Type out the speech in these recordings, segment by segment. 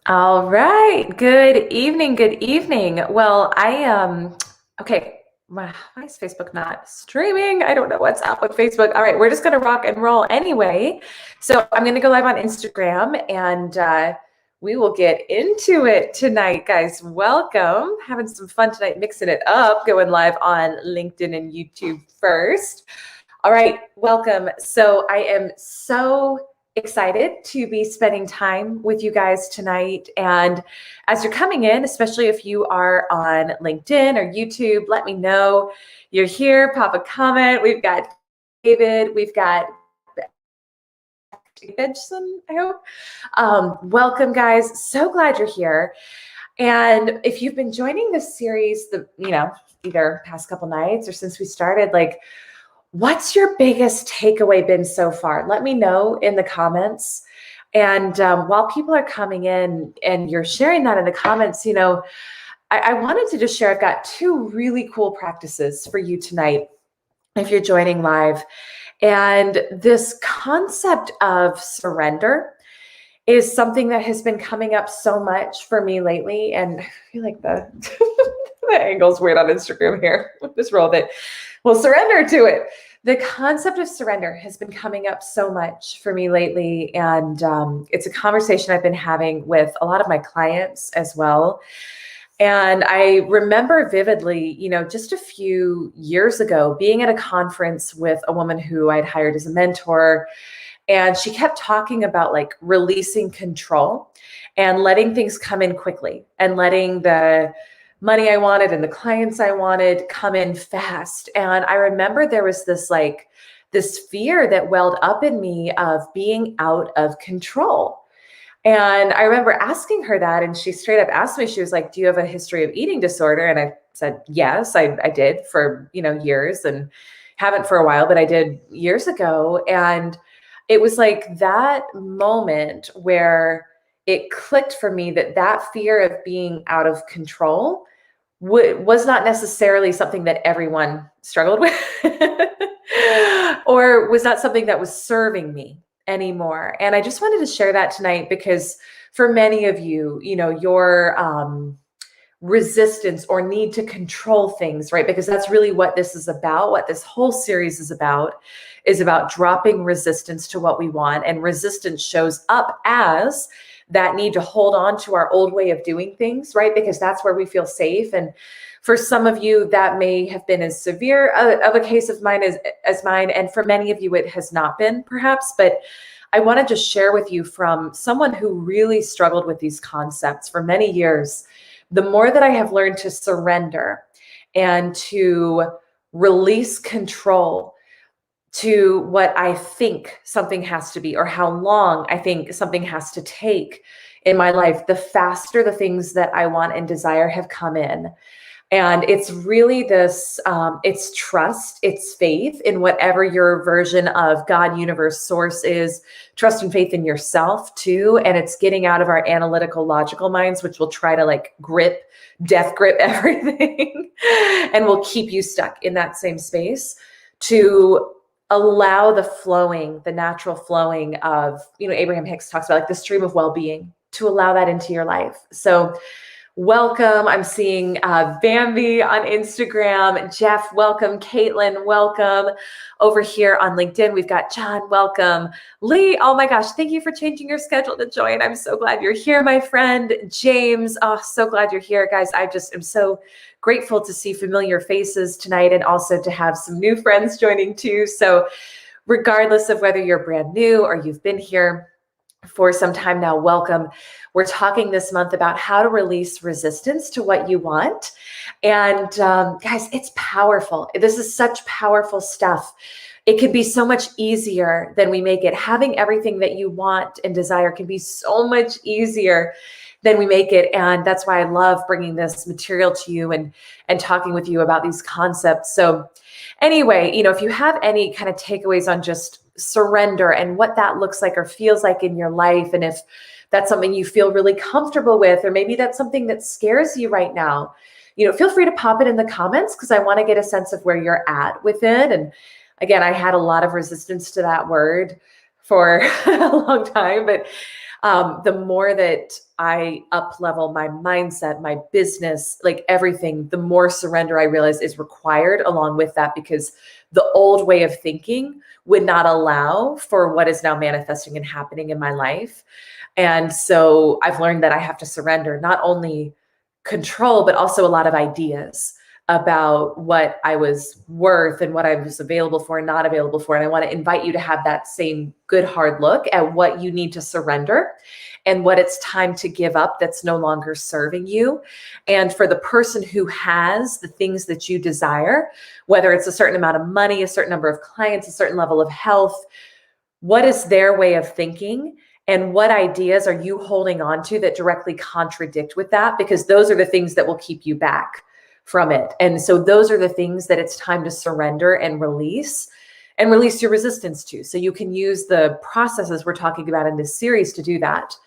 All right. Good evening. Good evening. Well, okay. Why is Facebook not streaming? I don't know what's up with Facebook. All right, we're just gonna rock and roll anyway. So I'm gonna go live on Instagram and we will get into it tonight, guys. Welcome. Having some fun tonight, mixing it up, going live on LinkedIn and YouTube first. All right, welcome. So I am so excited to be spending time with you guys tonight. And as you're coming in, especially if you are on LinkedIn or YouTube, let me know you're here. Pop a comment. We've got David. We've got Benson, I hope. Welcome, guys. So glad you're here. And if you've been joining this series, either past couple nights or since we started, what's your biggest takeaway been so far? Let me know in the comments. And while people are coming in and you're sharing that in the comments, I wanted to just share, I've got two really cool practices for you tonight if you're joining live. And this concept of surrender is something that has been coming up so much for me lately. And I feel like the, the angle's weird on Instagram here. Just roll with it. We'll surrender to it. The concept of surrender has been coming up so much for me lately. And it's a conversation I've been having with a lot of my clients as well. And I remember vividly, just a few years ago, being at a conference with a woman who I'd hired as a mentor. And she kept talking about releasing control and letting things come in quickly and letting the money I wanted and the clients I wanted come in fast. And I remember there was this fear that welled up in me of being out of control. And I remember asking her that, and she straight up asked me, she was like, "Do you have a history of eating disorder?" And I said, "Yes, I did for, years, and haven't for a while, but I did years ago." And it was like that moment where it clicked for me that fear of being out of control was not necessarily something that everyone struggled with or was not something that was serving me anymore. And I just wanted to share that tonight because for many of you, your resistance or need to control things, right? Because that's really what this is about. What this whole series is about dropping resistance to what we want. And resistance shows up as that need to hold on to our old way of doing things, right? Because that's where we feel safe. And for some of you, that may have been as severe of a case of mine as mine. And for many of you, it has not been, perhaps. But I want to just share with you from someone who really struggled with these concepts for many years. The more that I have learned to surrender and to release control to what I think something has to be or how long I think something has to take in my life, the faster the things that I want and desire have come in. And it's really this, it's trust, it's faith in whatever your version of God, universe, source is, trust and faith in yourself too. And it's getting out of our analytical, logical minds, which will try to death grip everything and will keep you stuck in that same space to allow the natural flowing of, Abraham Hicks talks about the stream of well-being, to allow that into your life. So welcome. I'm seeing Bambi on Instagram. Jeff, welcome. Caitlin, welcome. Over here on LinkedIn, we've got John, welcome. Lee, oh my gosh, thank you for changing your schedule to join. I'm so glad you're here, my friend. James, oh, so glad you're here, guys. I just am so grateful to see familiar faces tonight and also to have some new friends joining too. So regardless of whether you're brand new or you've been here for some time now, welcome. We're talking this month about how to release resistance to what you want. And guys, it's powerful. This is such powerful stuff. It can be so much easier than we make it. Having everything that you want and desire can be so much easier than we make it. And that's why I love bringing this material to you and talking with you about these concepts. So anyway, if you have any kind of takeaways on just surrender and what that looks like or feels like in your life, and if that's something you feel really comfortable with, or maybe that's something that scares you right now, feel free to pop it in the comments because I want to get a sense of where you're at with it. And again, I had a lot of resistance to that word for a long time, but the more that I up level my mindset, my business, like everything, the more surrender I realize is required along with that, because the old way of thinking would not allow for what is now manifesting and happening in my life. And so I've learned that I have to surrender not only control, but also a lot of ideas about what I was worth and what I was available for and not available for. And I want to invite you to have that same good hard look at what you need to surrender and what it's time to give up that's no longer serving you. And for the person who has the things that you desire, whether it's a certain amount of money, a certain number of clients, a certain level of health, what is their way of thinking? And what ideas are you holding on to that directly contradict with that? Because those are the things that will keep you back from it. And so those are the things that it's time to surrender and release your resistance to. So you can use the processes we're talking about in this series to do that.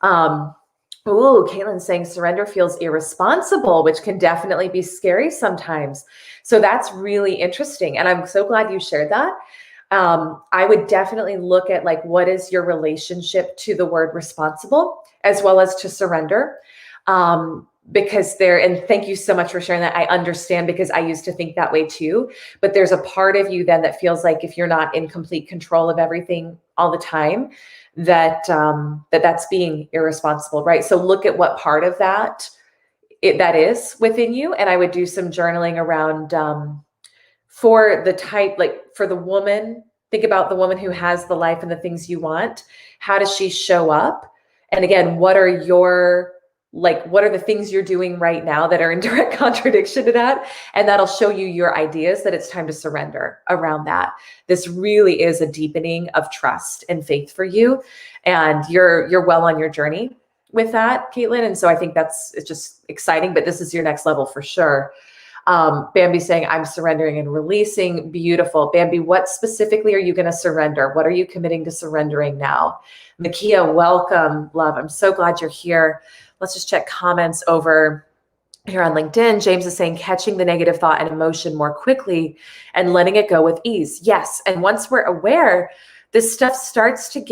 Caitlin's saying surrender feels irresponsible, which can definitely be scary sometimes. So that's really interesting. And I'm so glad you shared that. I would definitely look at like, what is your relationship to the word responsible as well as to surrender? Because and thank you so much for sharing that. I understand, because I used to think that way too, but there's a part of you then that feels like if you're not in complete control of everything all the time, that's being irresponsible, right? So look at what part of that is within you. And I would do some journaling around, for the type, like for the woman, think about the woman who has the life and the things you want. How does she show up? And again, what are the things you're doing right now that are in direct contradiction to that? And that'll show you your ideas that it's time to surrender around that. This really is a deepening of trust and faith for you. And you're well on your journey with that, Caitlin. And so I think it's just exciting, but this is your next level for sure. Bambi saying, I'm surrendering and releasing. Beautiful. Bambi, what specifically are you going to surrender? What are you committing to surrendering now? Makia, welcome, love. I'm so glad you're here. Let's just check comments over here on LinkedIn. James is saying, catching the negative thought and emotion more quickly and letting it go with ease. Yes. And once we're aware, this stuff starts to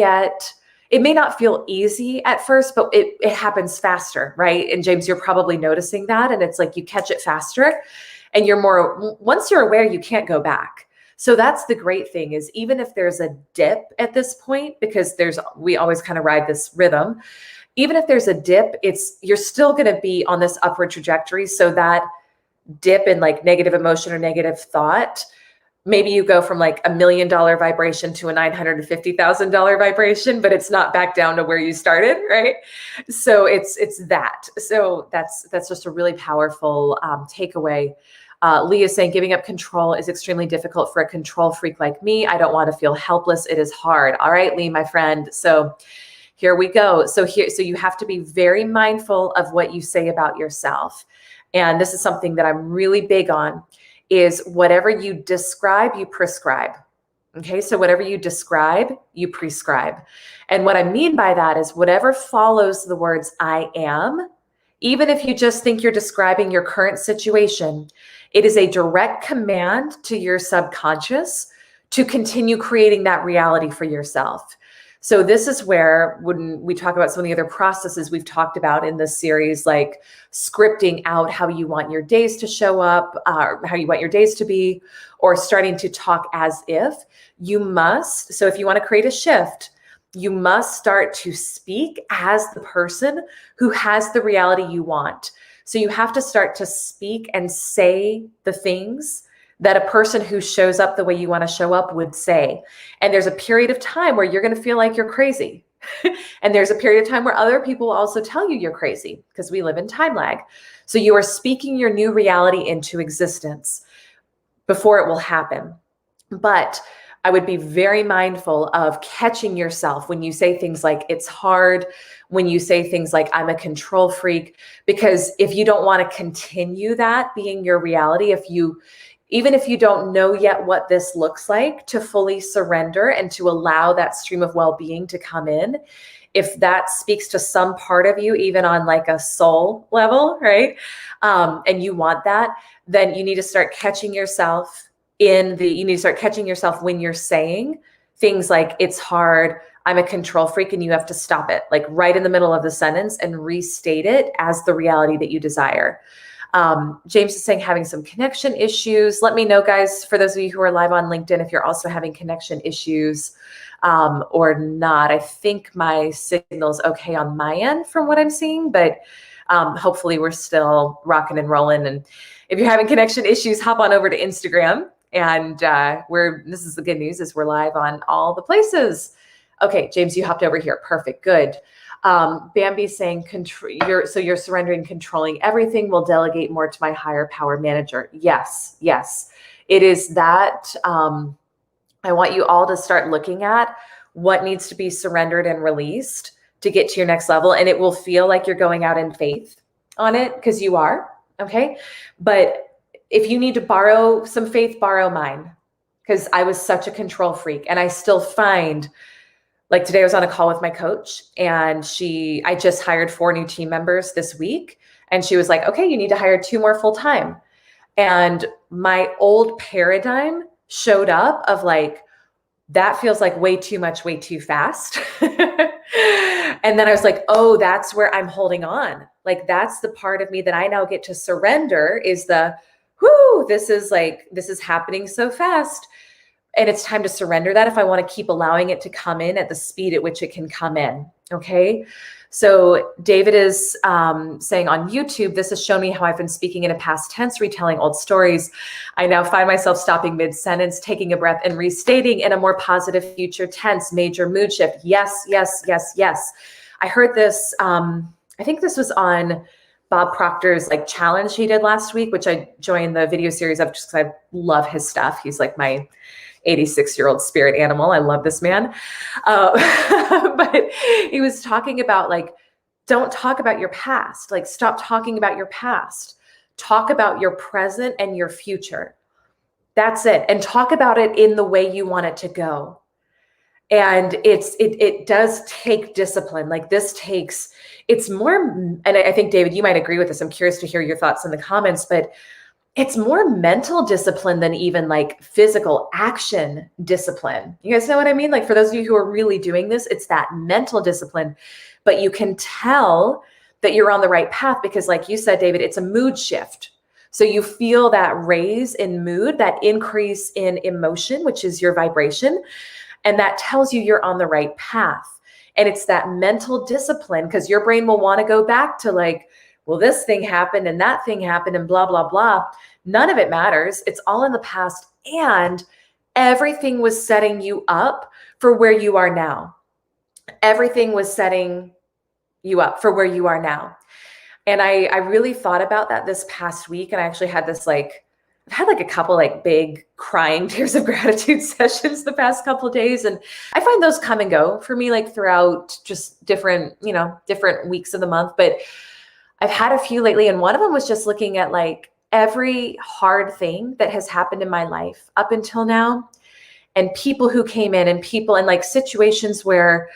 it may not feel easy at first, but it happens faster, right? And James, you're probably noticing that. And it's like you catch it faster and once you're aware, you can't go back. So that's the great thing, is even if there's a dip at this point, because we always kind of ride this rhythm, even if there's a dip, you're still going to be on this upward trajectory. So that dip in like negative emotion or negative thought, maybe you go from like $1 million vibration to a $950,000 vibration, but it's not back down to where you started, right? So it's that. So that's just a really powerful takeaway. Lee is saying, giving up control is extremely difficult for a control freak like me. I don't want to feel helpless. It is hard. All right, Lee, my friend. So here we go. So you have to be very mindful of what you say about yourself. And this is something that I'm really big on, is whatever you describe, you prescribe. Okay, so whatever you describe, you prescribe. And what I mean by that is whatever follows the words I am, even if you just think you're describing your current situation, it is a direct command to your subconscious to continue creating that reality for yourself. So this is where, when we talk about some of the other processes we've talked about in this series, like scripting out how you want your days to show up, how you want your days to be, or starting to talk as if, so if you want to create a shift, you must start to speak as the person who has the reality you want. So you have to start to speak and say the things that a person who shows up the way you want to show up would say. And there's a period of time where you're going to feel like you're crazy. And there's a period of time where other people will also tell you you're crazy, because we live in time lag. So you are speaking your new reality into existence before it will happen. But I would be very mindful of catching yourself when you say things like it's hard, when you say things like I'm a control freak, because if you don't want to continue that being your reality, even if you don't know yet what this looks like, to fully surrender and to allow that stream of well-being to come in, if that speaks to some part of you, even on like a soul level, right? And you want that, then you need to start catching yourself when you're saying things like it's hard, I'm a control freak, and you have to stop it, like right in the middle of the sentence, and restate it as the reality that you desire. James is saying having some connection issues. Let me know, guys, for those of you who are live on LinkedIn, if you're also having connection issues or not. I think my signal's okay on my end from what I'm seeing, but hopefully we're still rocking and rolling. And if you're having connection issues, hop on over to Instagram. And this is the good news, is we're live on all the places. Okay, James, you hopped over here. Perfect, good. Bambi's saying, you're surrendering, controlling everything. Will delegate more to my higher power manager. Yes, yes. It is that I want you all to start looking at what needs to be surrendered and released to get to your next level. And it will feel like you're going out in faith on it, because you are, okay? But if you need to borrow some faith, borrow mine, because I was such a control freak. And I still find, like today I was on a call with my coach, and I just hired 4 new team members this week. And she was like, okay, you need to hire 2 more full-time. And my old paradigm showed up of like, that feels like way too much, way too fast. And then I was like, oh, that's where I'm holding on. Like, that's the part of me that I now get to surrender, is this is happening so fast. And it's time to surrender that if I want to keep allowing it to come in at the speed at which it can come in. Okay. So David is saying on YouTube, this has shown me how I've been speaking in a past tense, retelling old stories. I now find myself stopping mid-sentence, taking a breath, and restating in a more positive future tense, major mood shift. Yes, yes, yes, yes. I heard this, I think this was on Bob Proctor's like challenge he did last week, which I joined the video series of just because I love his stuff. He's like my 86-year-old spirit animal. I love this man. But he was talking about like, don't talk about your past. Like, stop talking about your past. Talk about your present and your future. That's it. And talk about it in the way you want it to go. And it does take discipline. Like, it's more, and I think, David, you might agree with this. I'm curious to hear your thoughts in the comments, but it's more mental discipline than even like physical action discipline. You guys know what I mean? Like, for those of you who are really doing this, it's that mental discipline, but you can tell that you're on the right path because, like you said, David, it's a mood shift. So you feel that raise in mood, that increase in emotion, which is your vibration. And that tells you you're on the right path. And it's that mental discipline, because your brain will want to go back to like, well, this thing happened and that thing happened and blah, blah, blah. None of it matters. It's all in the past. And everything was setting you up for where you are now. Everything was setting you up for where you are now. And I really thought about that this past week. And I actually had this I've had like a couple like big crying tears of gratitude sessions the past couple of days. And I find those come and go for me, like throughout just different weeks of the month. But I've had a few lately, and one of them was just looking at like every hard thing that has happened in my life up until now, and people who came in, and like situations where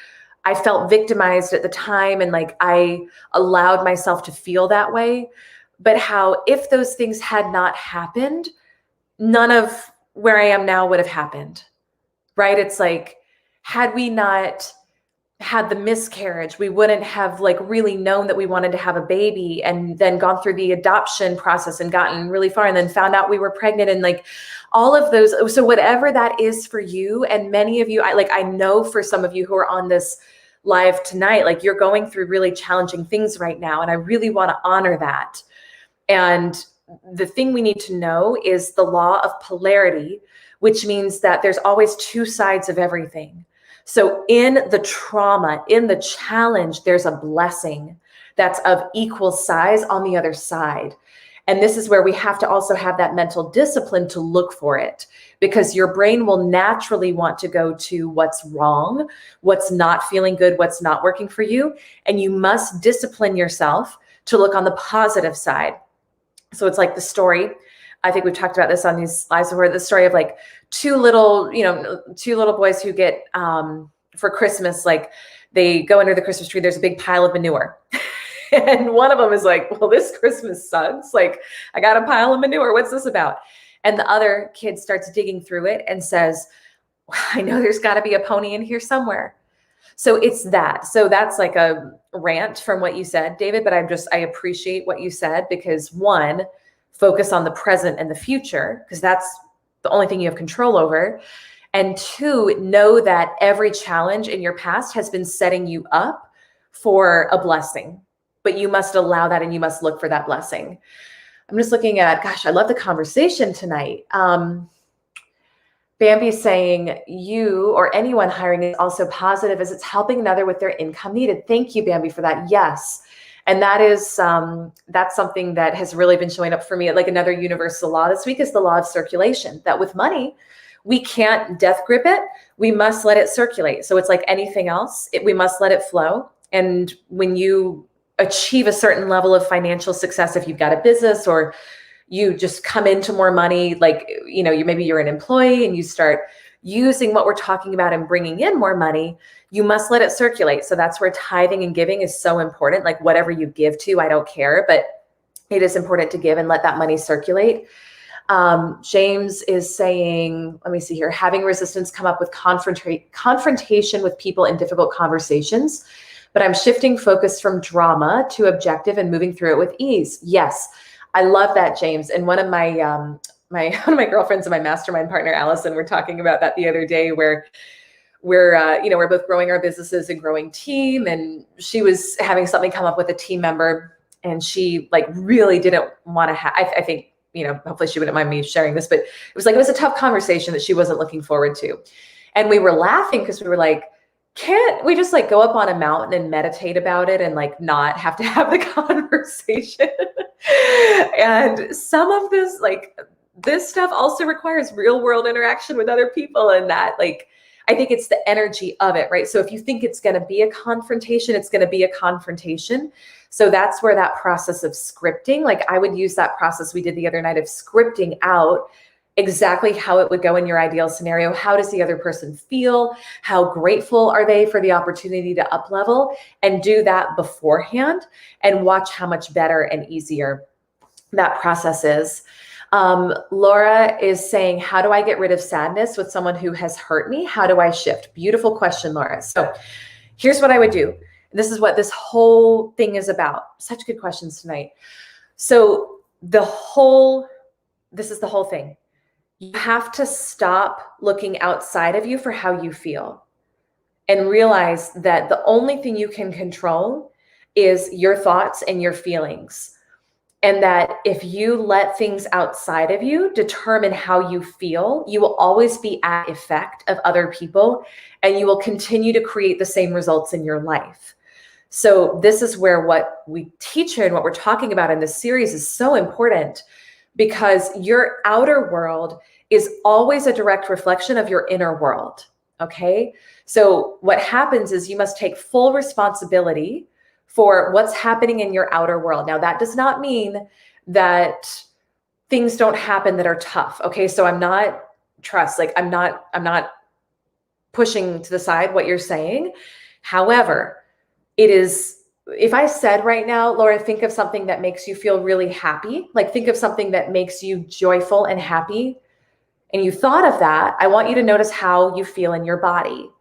I felt victimized at the time, and like I allowed myself to feel that way. But how if those things had not happened, none of where I am now would have happened, right? It's like, had we not had the miscarriage, we wouldn't have like really known that we wanted to have a baby, and then gone through the adoption process and gotten really far, and then found out we were pregnant, and like all of those. So whatever that is for you, and many of you, I know for some of you who are on this live tonight, like you're going through really challenging things right now. And I really want to honor that. And the thing we need to know is the law of polarity, which means that there's always 2 sides of everything. So in the trauma, in the challenge, there's a blessing that's of equal size on the other side. And this is where we have to also have that mental discipline to look for it, because your brain will naturally want to go to what's wrong, what's not feeling good, what's not working for you. And you must discipline yourself to look on the positive side. So it's like the story, I think we've talked about this on these lives before, the story of like two little boys who get, for Christmas, like they go under the Christmas tree, there's a big pile of manure. And one of them is like, well, this Christmas sucks. Like, I got a pile of manure. What's this about? And the other kid starts digging through it and says, well, I know there's got to be a pony in here somewhere. So it's that. So that's like a rant from what you said, David, but I appreciate what you said, because one, focus on the present and the future, because that's the only thing you have control over. And two, know that every challenge in your past has been setting you up for a blessing, but you must allow that and you must look for that blessing. I'm just looking at, gosh, I love the conversation tonight. Bambi's saying you or anyone hiring is also positive as it's helping another with their income needed. Thank you, Bambi, for that. Yes. And that is, that's something that has really been showing up for me. Like another universal law this week is the law of circulation, that with money, we can't death grip it. We must let it circulate. So it's like anything else, we must let it flow. And when you achieve a certain level of financial success, if you've got a business or you just come into more money, like, maybe you're an employee and you start using what we're talking about and bringing in more money, you must let it circulate. So that's where tithing and giving is so important. Like whatever you give to, I don't care, but it is important to give and let that money circulate. James is saying, let me see here, having resistance come up with confrontation with people in difficult conversations, but I'm shifting focus from drama to objective and moving through it with ease. Yes. I love that, James. And one of my one of my girlfriends and my mastermind partner, Allison, were talking about that the other day, where we're both growing our businesses and growing team. And she was having something come up with a team member, and she like really didn't want to have. I think hopefully she wouldn't mind me sharing this, but it was a tough conversation that she wasn't looking forward to, and we were laughing because we were like, can't we just like go up on a mountain and meditate about it and like not have to have the conversation? And some of this, like this stuff also requires real world interaction with other people, and that I think it's the energy of it, right? So if you think it's going to be a confrontation, it's going to be a confrontation. So that's where that process of scripting, like I would use that process we did the other night of scripting out exactly how it would go in your ideal scenario. How does the other person feel? How grateful are they for the opportunity to up level? And do that beforehand and watch how much better and easier that process is. Laura is saying, how do I get rid of sadness with someone who has hurt me? How do I shift? Beautiful question, Laura. So here's what I would do. This is what this whole thing is about. Such good questions tonight. So this is the whole thing. You have to stop looking outside of you for how you feel and realize that the only thing you can control is your thoughts and your feelings. And that if you let things outside of you determine how you feel, you will always be at effect of other people, and you will continue to create the same results in your life. So this is where what we teach here and what we're talking about in this series is so important, because your outer world is always a direct reflection of your inner world, okay? So what happens is you must take full responsibility for what's happening in your outer world. Now, that does not mean that things don't happen that are tough, okay? So I'm not pushing to the side what you're saying. However, it is, if I said right now, Laura, think of something that makes you feel really happy, like think of something that makes you joyful and happy, and you thought of that, I want you to notice how you feel in your body.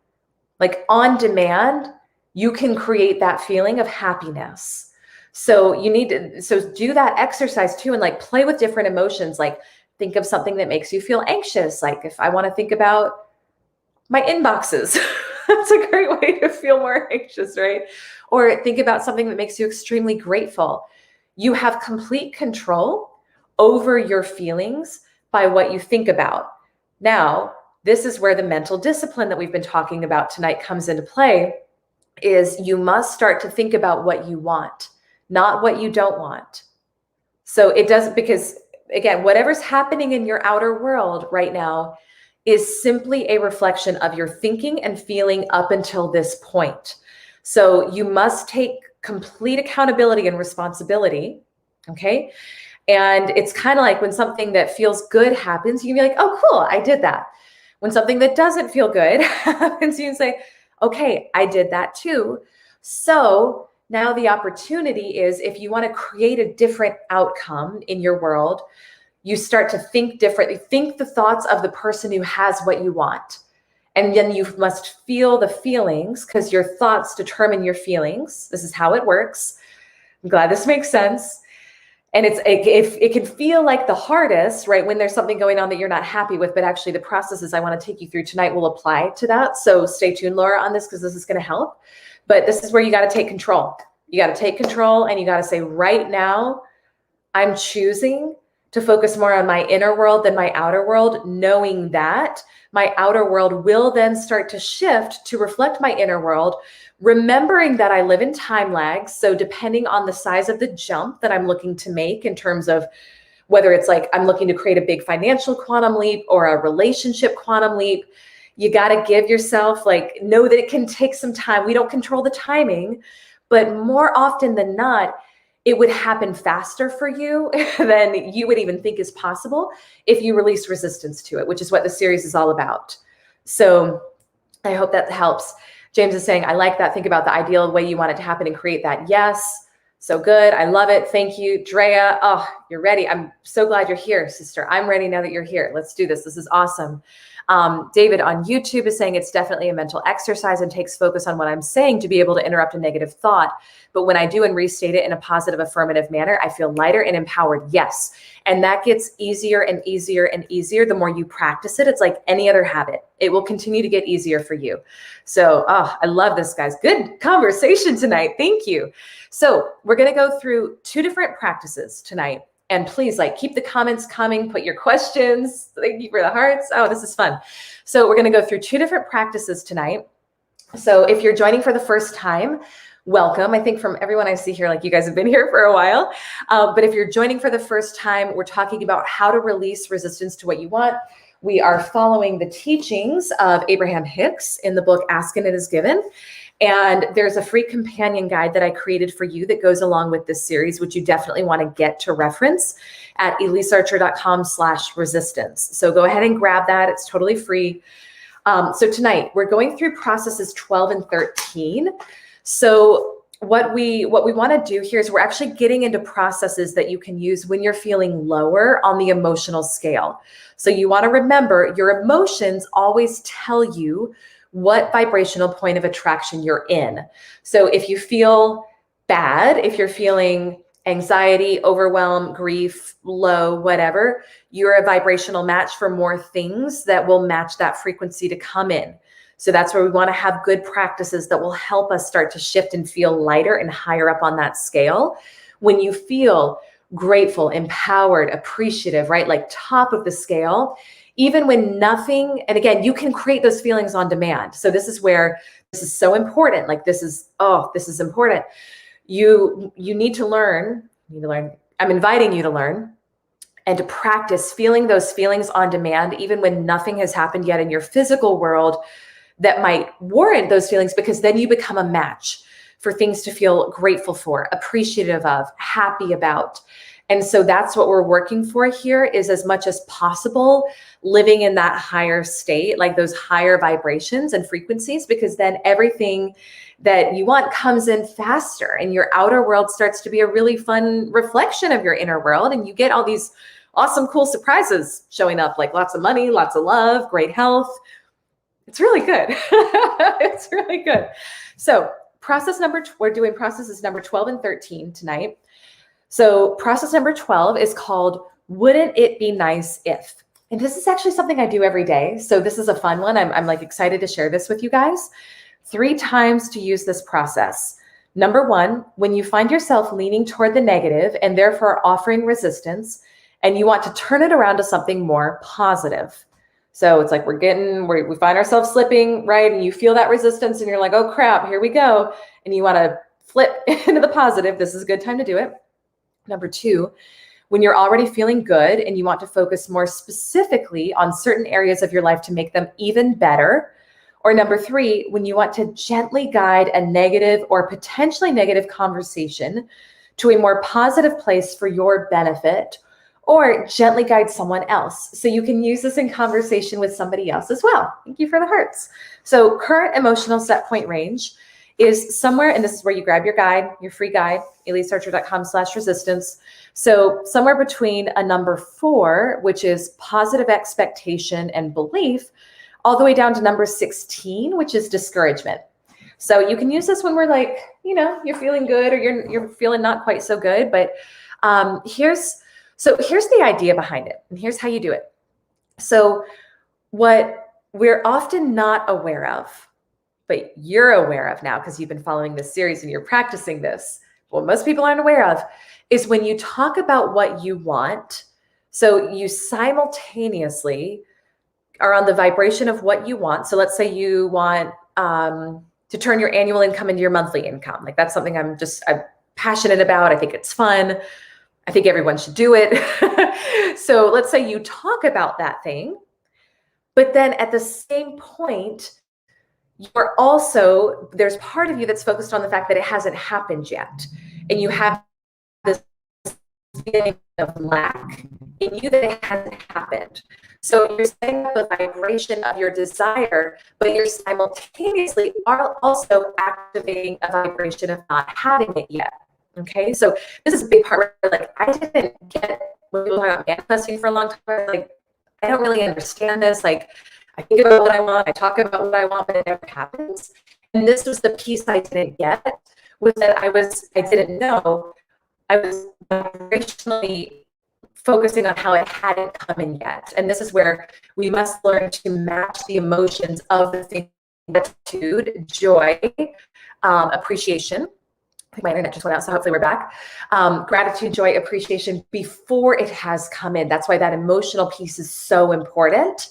Like on demand, you can create that feeling of happiness. So you need to, do that exercise too, and like play with different emotions. Like think of something that makes you feel anxious. Like if I want to think about my inboxes, that's a great way to feel more anxious, right? Or think about something that makes you extremely grateful. You have complete control over your feelings by what you think about. Now, this is where the mental discipline that we've been talking about tonight comes into play, is you must start to think about what you want, not what you don't want. So it doesn't, because again, whatever's happening in your outer world right now is simply a reflection of your thinking and feeling up until this point. So you must take complete accountability and responsibility, okay? And it's kind of like when something that feels good happens, you can be like, oh, cool, I did that. When something that doesn't feel good happens, you can say, okay, I did that too. So now the opportunity is, if you want to create a different outcome in your world, you start to think differently. Think the thoughts of the person who has what you want. And then you must feel the feelings because your thoughts determine your feelings. This is how it works. I'm glad this makes sense. And it can feel like the hardest, right, when there's something going on that you're not happy with, but actually the processes I want to take you through tonight will apply to that. So stay tuned, Laura, on this because this is going to help. But this is where you got to take control. You got to take control and you got to say, right now, I'm choosing to focus more on my inner world than my outer world, knowing that my outer world will then start to shift to reflect my inner world, remembering that I live in time lags. So depending on the size of the jump that I'm looking to make in terms of whether it's like I'm looking to create a big financial quantum leap or a relationship quantum leap, you got to give yourself, like, know that it can take some time. We don't control the timing, but more often than not, it would happen faster for you than you would even think is possible if you release resistance to it, which is what the series is all about. So I hope that helps. James is saying, I like that. Think about the ideal way you want it to happen and create that. Yes. So good. I love it. Thank you. Drea. Oh, you're ready. I'm so glad you're here, sister. I'm ready now that you're here. Let's do this. This is awesome. David on YouTube is saying it's definitely a mental exercise and takes focus on what I'm saying to be able to interrupt a negative thought. But when I do and restate it in a positive, affirmative manner, I feel lighter and empowered. Yes. And that gets easier and easier and easier the more you practice it. It's like any other habit. It will continue to get easier for you. So, I love this, guys. Good conversation tonight. Thank you. So we're going to go through 2 different practices tonight. And please, like, keep the comments coming, put your questions. Thank you for the hearts. Oh, this is fun. So we're going to go through 2 different practices tonight. So if you're joining for the first time, welcome. I think from everyone I see here, like, you guys have been here for a while. But if you're joining for the first time, we're talking about how to release resistance to what you want. We are following the teachings of Abraham Hicks in the book, Ask and It Is Given. And there's a free companion guide that I created for you that goes along with this series, which you definitely want to get to reference at elisearcher.com/resistance. So go ahead and grab that. It's totally free. So tonight we're going through processes 12 and 13. So what we want to do here is we're actually getting into processes that you can use when you're feeling lower on the emotional scale. So you want to remember your emotions always tell you what vibrational point of attraction you're in. So if you feel bad, if you're feeling anxiety, overwhelm, grief, low, whatever, you're a vibrational match for more things that will match that frequency to come in. So that's where we want to have good practices that will help us start to shift and feel lighter and higher up on that scale. When you feel grateful, empowered, appreciative, right? Like top of the scale, even when nothing, and again, you can create those feelings on demand. So this is where this is so important. Like this is important. You need to learn. I'm inviting you to learn and to practice feeling those feelings on demand, even when nothing has happened yet in your physical world that might warrant those feelings, because then you become a match for things to feel grateful for, appreciative of, happy about. And so that's what we're working for here, is as much as possible living in that higher state, like those higher vibrations and frequencies, because then everything that you want comes in faster and your outer world starts to be a really fun reflection of your inner world. And you get all these awesome, cool surprises showing up, like lots of money, lots of love, great health. It's really good. It's really good. So we're doing processes number 12 and 13 tonight. So process number 12 is called, wouldn't it be nice if? And this is actually something I do every day. So this is a fun one. I'm like excited to share this with you guys. 3 times to use this process. Number 1, when you find yourself leaning toward the negative and therefore offering resistance, and you want to turn it around to something more positive. So it's like we find ourselves slipping, right? And you feel that resistance and you're like, oh crap, here we go. And you want to flip into the positive. This is a good time to do it. Number 2, when you're already feeling good and you want to focus more specifically on certain areas of your life to make them even better. Or number 3, when you want to gently guide a negative or potentially negative conversation to a more positive place for your benefit, or gently guide someone else. So you can use this in conversation with somebody else as well. Thank you for the hearts. So current emotional set point range is somewhere, and this is where you grab your guide, your free guide, elisearcher.com/resistance. So somewhere between a number 4, which is positive expectation and belief, all the way down to number 16, which is discouragement. So you can use this when we're like, you're feeling good or you're feeling not quite so good. But here's the idea behind it, and here's how you do it. So what we're often not aware of, but you're aware of now because you've been following this series and you're practicing this, what most people aren't aware of is when you talk about what you want, so you simultaneously are on the vibration of what you want. So let's say you want to turn your annual income into your monthly income. Like that's something I'm passionate about. I think it's fun. I think everyone should do it. So let's say you talk about that thing, but then at the same point, there's part of you that's focused on the fact that it hasn't happened yet. And you have this feeling of lack in you that it hasn't happened. So you're setting up a vibration of your desire, but you're simultaneously are also activating a vibration of not having it yet. Okay, so this is a big part where like I didn't get when people talk about manifesting for a long time. Like I don't really understand this. Like I think about what I want, I talk about what I want, but it never happens. And this was the piece I didn't get, was that I didn't know. I was vibrationally focusing on how it hadn't come in yet. And this is where we must learn to match the emotions of the thing: gratitude, joy, appreciation. I think my internet just went out, so hopefully we're back. Gratitude, joy, appreciation before it has come in. That's why that emotional piece is so important.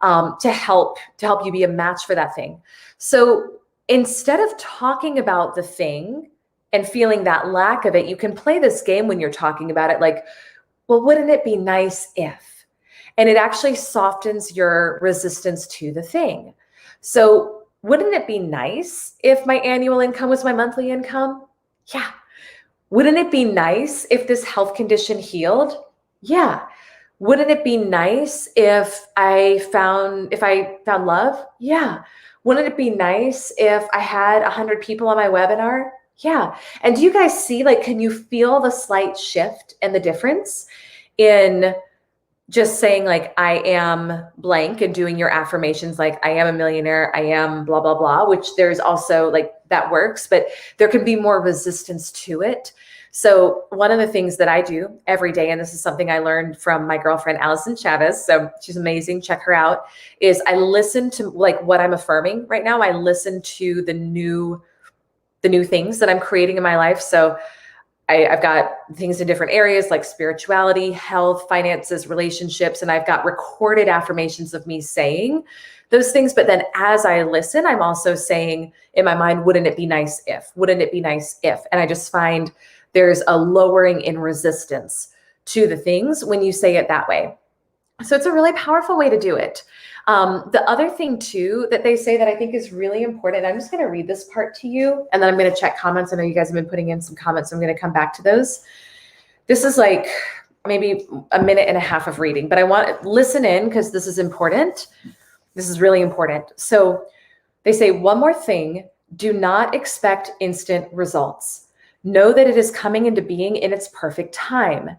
To help you be a match for that thing. So instead of talking about the thing and feeling that lack of it, you can play this game when you're talking about it like, well, wouldn't it be nice if? And it actually softens your resistance to the thing. So wouldn't it be nice if my annual income was my monthly income? Yeah. Wouldn't it be nice if this health condition healed? Yeah. Wouldn't it be nice if I found love? Yeah. Wouldn't it be nice if I had 100 people on my webinar? Yeah. And do you guys see, like, can you feel the slight shift and the difference in just saying like, I am blank and doing your affirmations, like I am a millionaire, I am blah, blah, blah, which there's also like that works, but there can be more resistance to it. So one of the things that I do every day, and this is something I learned from my girlfriend, Allison Chavez, so she's amazing, check her out, is I listen to like what I'm affirming right now. I listen to the new things that I'm creating in my life. So I've got things in different areas like spirituality, health, finances, relationships, and I've got recorded affirmations of me saying those things. But then as I listen, I'm also saying in my mind, wouldn't it be nice if? Wouldn't it be nice if? And I just find there's a lowering in resistance to the things when you say it that way. So it's a really powerful way to do it. The other thing too that they say that I think is really important, I'm just going to read this part to you and then I'm going to check comments. I know you guys have been putting in some comments, so I'm going to come back to those. This is like maybe a minute and a half of reading, but I want listen in because this is important. This is really important. So they say, one more thing, do not expect instant results. Know that it is coming into being in its perfect time.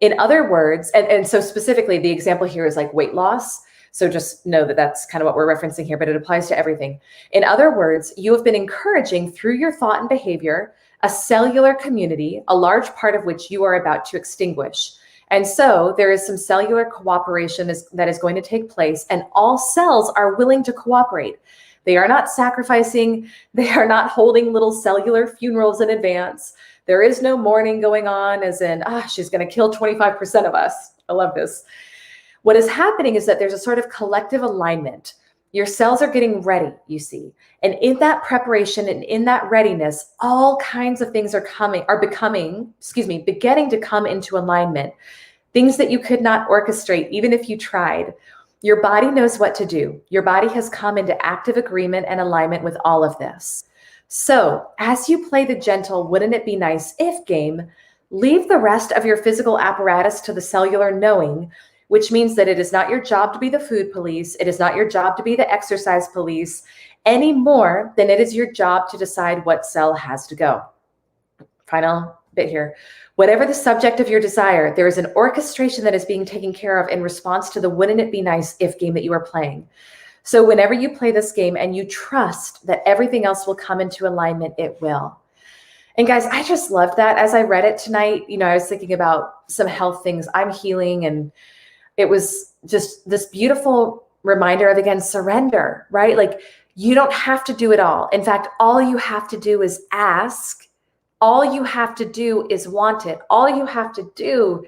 In other words, and so specifically the example here is like weight loss. So just know that that's kind of what we're referencing here, but it applies to everything. In other words, you have been encouraging through your thought and behavior, a cellular community, a large part of which you are about to extinguish. And so there is some cellular cooperation that is going to take place, and all cells are willing to cooperate. They are not sacrificing. They are not holding little cellular funerals in advance. There is no mourning going on as in, she's going to kill 25% of us. I love this. What is happening is that there's a sort of collective alignment. Your cells are getting ready, you see. And in that preparation and in that readiness, all kinds of things beginning to come into alignment. Things that you could not orchestrate, even if you tried. Your body knows what to do. Your body has come into active agreement and alignment with all of this. So as you play the gentle, wouldn't it be nice if game, leave the rest of your physical apparatus to the cellular knowing, which means that it is not your job to be the food police. It is not your job to be the exercise police any more than it is your job to decide what cell has to go. Final bit here. Whatever the subject of your desire, there is an orchestration that is being taken care of in response to the wouldn't it be nice if game that you are playing. So whenever you play this game and you trust that everything else will come into alignment, it will. And guys, I just loved that. As I read it tonight, I was thinking about some health things I'm healing, and it was just this beautiful reminder of, again, surrender, right? Like, you don't have to do it all. In fact, all you have to do is ask. All you have to do is want it. All you have to do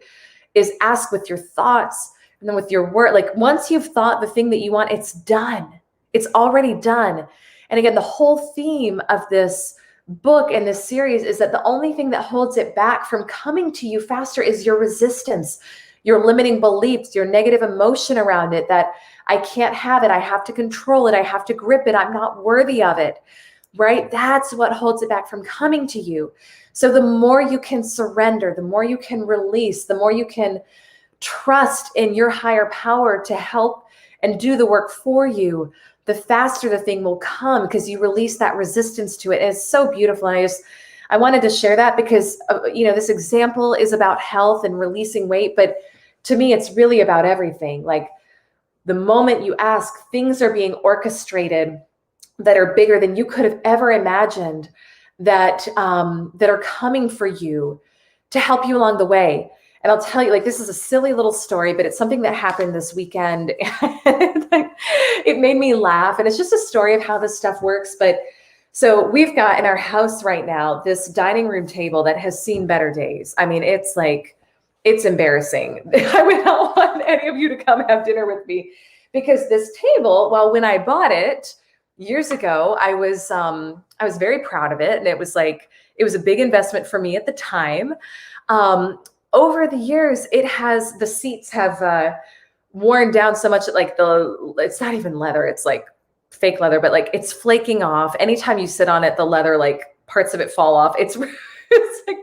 is ask with your thoughts and then with your word. Like, once you've thought the thing that you want, it's done. It's already done. And again, the whole theme of this book and this series is that the only thing that holds it back from coming to you faster is your resistance, your limiting beliefs, your negative emotion around it, that I can't have it, I have to control it, I have to grip it, I'm not worthy of it, right? That's what holds it back from coming to you. So the more you can surrender, the more you can release, the more you can trust in your higher power to help and do the work for you, the faster the thing will come, because you release that resistance to it. And it's so beautiful. And I wanted to share that because, this example is about health and releasing weight, but to me, it's really about everything. Like, the moment you ask, things are being orchestrated that are bigger than you could have ever imagined, that are coming for you to help you along the way. And I'll tell you, like, this is a silly little story, but it's something that happened this weekend. And it made me laugh. And it's just a story of how this stuff works. But so we've got in our house right now this dining room table that has seen better days. I mean, it's embarrassing. I would not want any of you to come have dinner with me, because this table, well, when I bought it years ago, I was very proud of it. And it was a big investment for me at the time. Over the years, the seats have worn down so much that, like, it's not even leather, it's like fake leather, but like it's flaking off. Anytime you sit on it, the leather, like parts of it fall off. It's like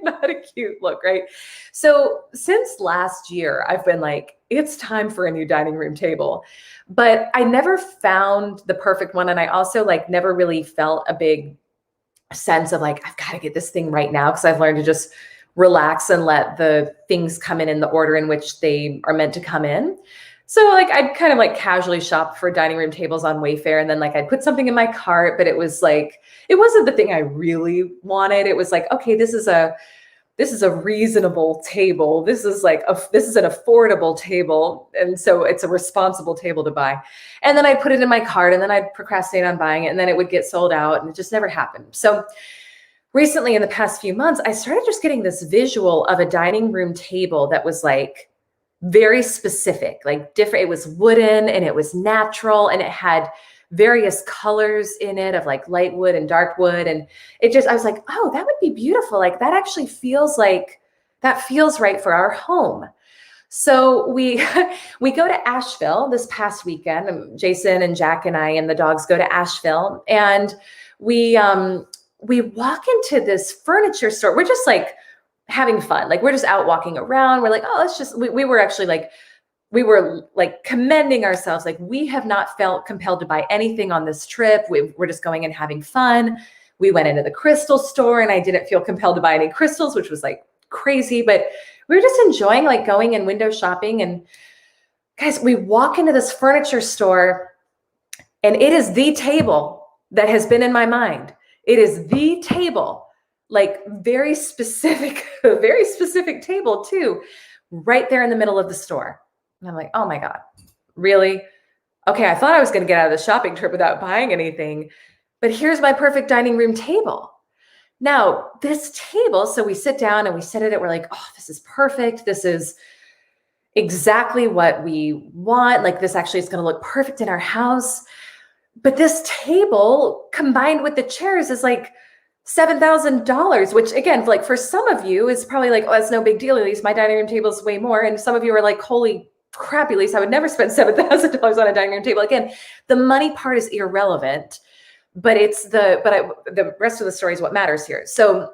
not a cute look, right? So since last year, I've been like, it's time for a new dining room table, but I never found the perfect one. And I also never really felt a big sense of like, I've got to get this thing right now, because I've learned to just relax and let the things come in the order in which they are meant to come in. So I'd kind of casually shop for dining room tables on Wayfair, and then I'd put something in my cart, but it wasn't the thing I really wanted. It was okay, this is a reasonable table. This is an affordable table. And so it's a responsible table to buy. And then I put it in my cart, and then I'd procrastinate on buying it, and then it would get sold out, and it just never happened. So recently, in the past few months, I started just getting this visual of a dining room table that was very specific, different. It was wooden and it was natural, and it had various colors in it of light wood and dark wood. And I was like, oh, that would be beautiful. That actually feels that feels right for our home. So we go to Asheville this past weekend, and Jason and Jack and I and the dogs go to Asheville, and we walk into this furniture store. We're just having fun. We're just out walking around. We're we were actually we were commending ourselves. We have not felt compelled to buy anything on this trip. We're just going and having fun. We went into the crystal store, and I didn't feel compelled to buy any crystals, which was crazy, but we were just enjoying going and window shopping. And guys, we walk into this furniture store, and it is the table that has been in my mind. It is the table, very specific table too, right there in the middle of the store. And I'm like, oh my God, really? Okay, I thought I was going to get out of the shopping trip without buying anything, but here's my perfect dining room table. Now, this table, so we sit down and we sit at it. We're like, oh, this is perfect. This is exactly what we want. This actually is going to look perfect in our house. But this table combined with the chairs is $7,000, which again, for some of you is probably oh, that's no big deal. At least my dining room table is way more. And some of you are holy crap, at least I would never spend $7,000 on a dining room table. Again, the money part is irrelevant, but the rest of the story is what matters here. So,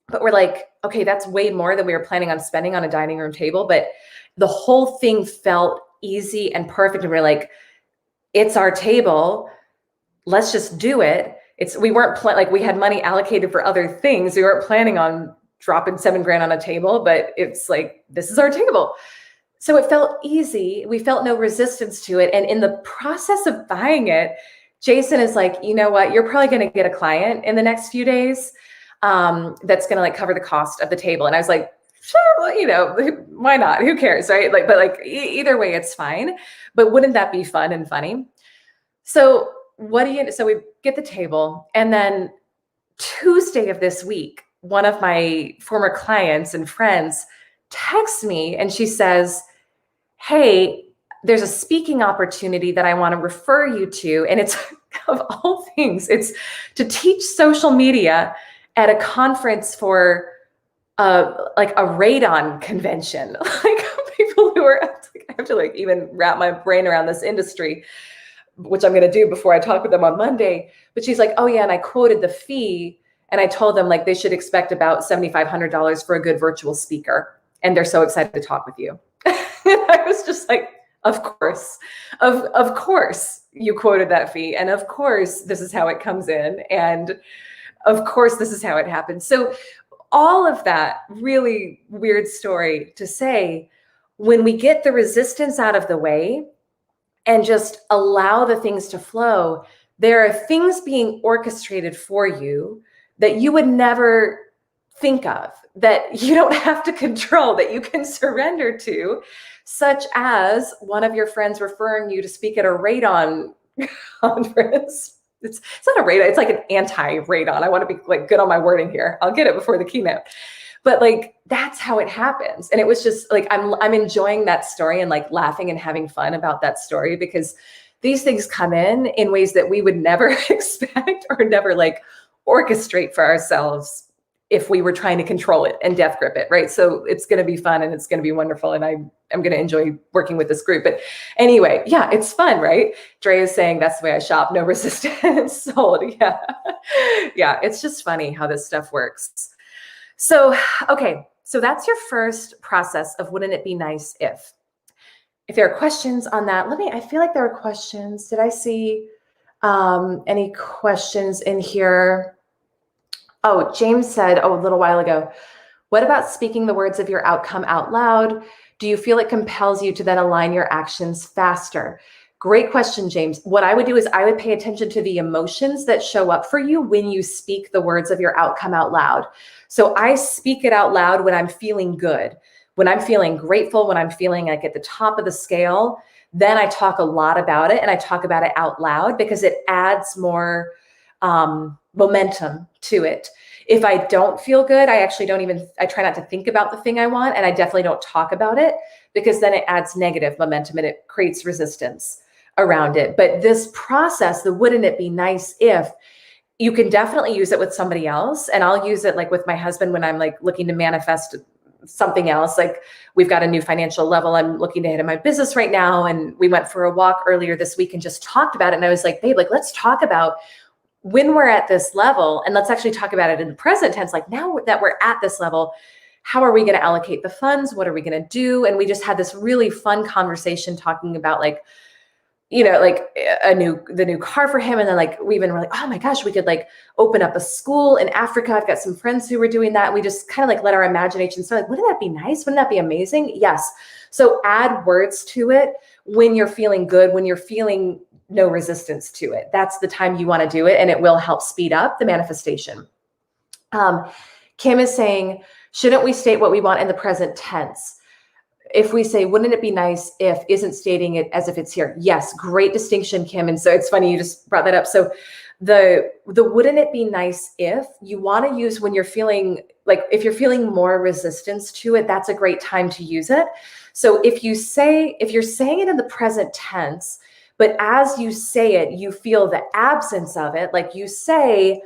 but we're okay, that's way more than we were planning on spending on a dining room table. But the whole thing felt easy and perfect. And we're it's our table. Let's just do it. We weren't we had money allocated for other things. We weren't planning on dropping $7,000 on a table, but it's this is our table. So it felt easy. We felt no resistance to it. And in the process of buying it, Jason is like, you know what? You're probably going to get a client in the next few days that's going to like cover the cost of the table. And I was like, sure, well, you know, why not? Who cares, right? Like, but like either way, it's fine. But wouldn't that be fun and funny? So so we get the table, and then Tuesday of this week, one of my former clients and friends texts me and she says, hey, there's a speaking opportunity that I want to refer you to. And it's, of all things, it's to teach social media at a conference for like a radon convention. Like people who are, I have to like even wrap my brain around this industry, which I'm going to do before I talk with them on Monday. But she's like, oh yeah. And I quoted the fee, and I told them like they should expect about $7,500 for a good virtual speaker. And they're so excited to talk with you. I was just like, of course you quoted that fee. And of course, this is how it comes in. And of course, this is how it happens. So all of that really weird story to say, when we get the resistance out of the way and just allow the things to flow, there are things being orchestrated for you that you would never think of, that you don't have to control, that you can surrender to, such as one of your friends referring you to speak at a radon conference. It's not a radon, it's like an anti-radon. I want to be like good on my wording here. I'll get it before the keynote. But like, that's how it happens. And it was just like, I'm enjoying that story and like laughing and having fun about that story, because these things come in ways that we would never expect or never like orchestrate for ourselves if we were trying to control it and death grip it, right? So it's going to be fun and it's going to be wonderful. And I'm going to enjoy working with this group. But anyway, yeah, it's fun, right? Dre is saying that's the way I shop. No resistance, sold. Yeah. Yeah. It's just funny how this stuff works. So, okay. So that's your first process of wouldn't it be nice if there are questions on that, I feel like there are questions. Did I see any questions in here? Oh, James said, a little while ago, what about speaking the words of your outcome out loud? Do you feel it compels you to then align your actions faster? Great question, James. What I would do is I would pay attention to the emotions that show up for you when you speak the words of your outcome out loud. So I speak it out loud when I'm feeling good, when I'm feeling grateful, when I'm feeling like at the top of the scale. Then I talk a lot about it, and I talk about it out loud because it adds more momentum to it. If I don't feel good, I try not to think about the thing I want, and I definitely don't talk about it, because then it adds negative momentum and it creates resistance around it. But this process, the wouldn't it be nice if, you can definitely use it with somebody else. And I'll use it like with my husband when I'm like looking to manifest something else. Like we've got a new financial level I'm looking to hit in my business right now. And we went for a walk earlier this week and just talked about it. And I was like, babe, like, let's talk about when we're at this level, and let's actually talk about it in the present tense. Like now that we're at this level, how are we going to allocate the funds? What are we going to do? And we just had this really fun conversation talking about like, you know, like the new car for him. And then like, we even were like, oh my gosh, we could like open up a school in Africa. I've got some friends who were doing that. We just kind of like let our imagination start. Like, wouldn't that be nice? Wouldn't that be amazing? Yes. So add words to it when you're feeling good, when you're feeling no resistance to it. That's the time you want to do it, and it will help speed up the manifestation. Kim is saying, shouldn't we state what we want in the present tense? If we say, wouldn't it be nice if, isn't stating it as if it's here. Yes, great distinction, Kim. And so it's funny you just brought that up. So the wouldn't it be nice if, you want to use when you're feeling like, if you're feeling more resistance to it, that's a great time to use it. So if you're saying it in the present tense, but as you say it, you feel the absence of it, like you say,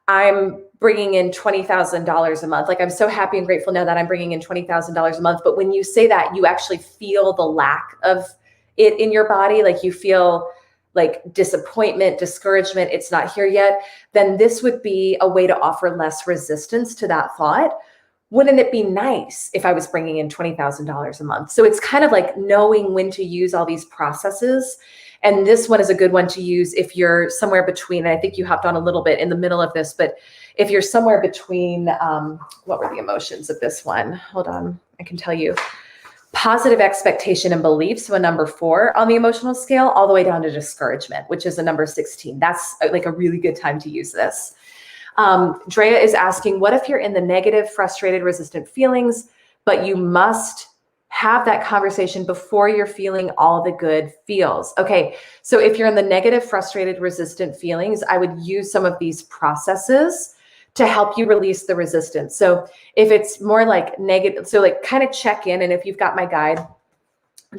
I'm bringing in $20,000 a month. Like, I'm so happy and grateful now that I'm bringing in $20,000 a month. But when you say that, you actually feel the lack of it in your body. Like you feel like disappointment, discouragement, it's not here yet. Then this would be a way to offer less resistance to that thought. Wouldn't it be nice if I was bringing in $20,000 a month? So it's kind of like knowing when to use all these processes. And this one is a good one to use if you're somewhere between, and I think you hopped on a little bit in the middle of this, but if you're somewhere between, what were the emotions of this one? Hold on, I can tell you. positive expectation and belief, so a number 4 on the emotional scale, all the way down to discouragement, which is a number 16. That's like a really good time to use this. Drea is asking, what if you're in the negative, frustrated, resistant feelings, but you must have that conversation before you're feeling all the good feels? Okay, so if you're in the negative, frustrated, resistant feelings, I would use some of these processes to help you release the resistance. So if it's more like negative, so like kind of check in, and if you've got my guide,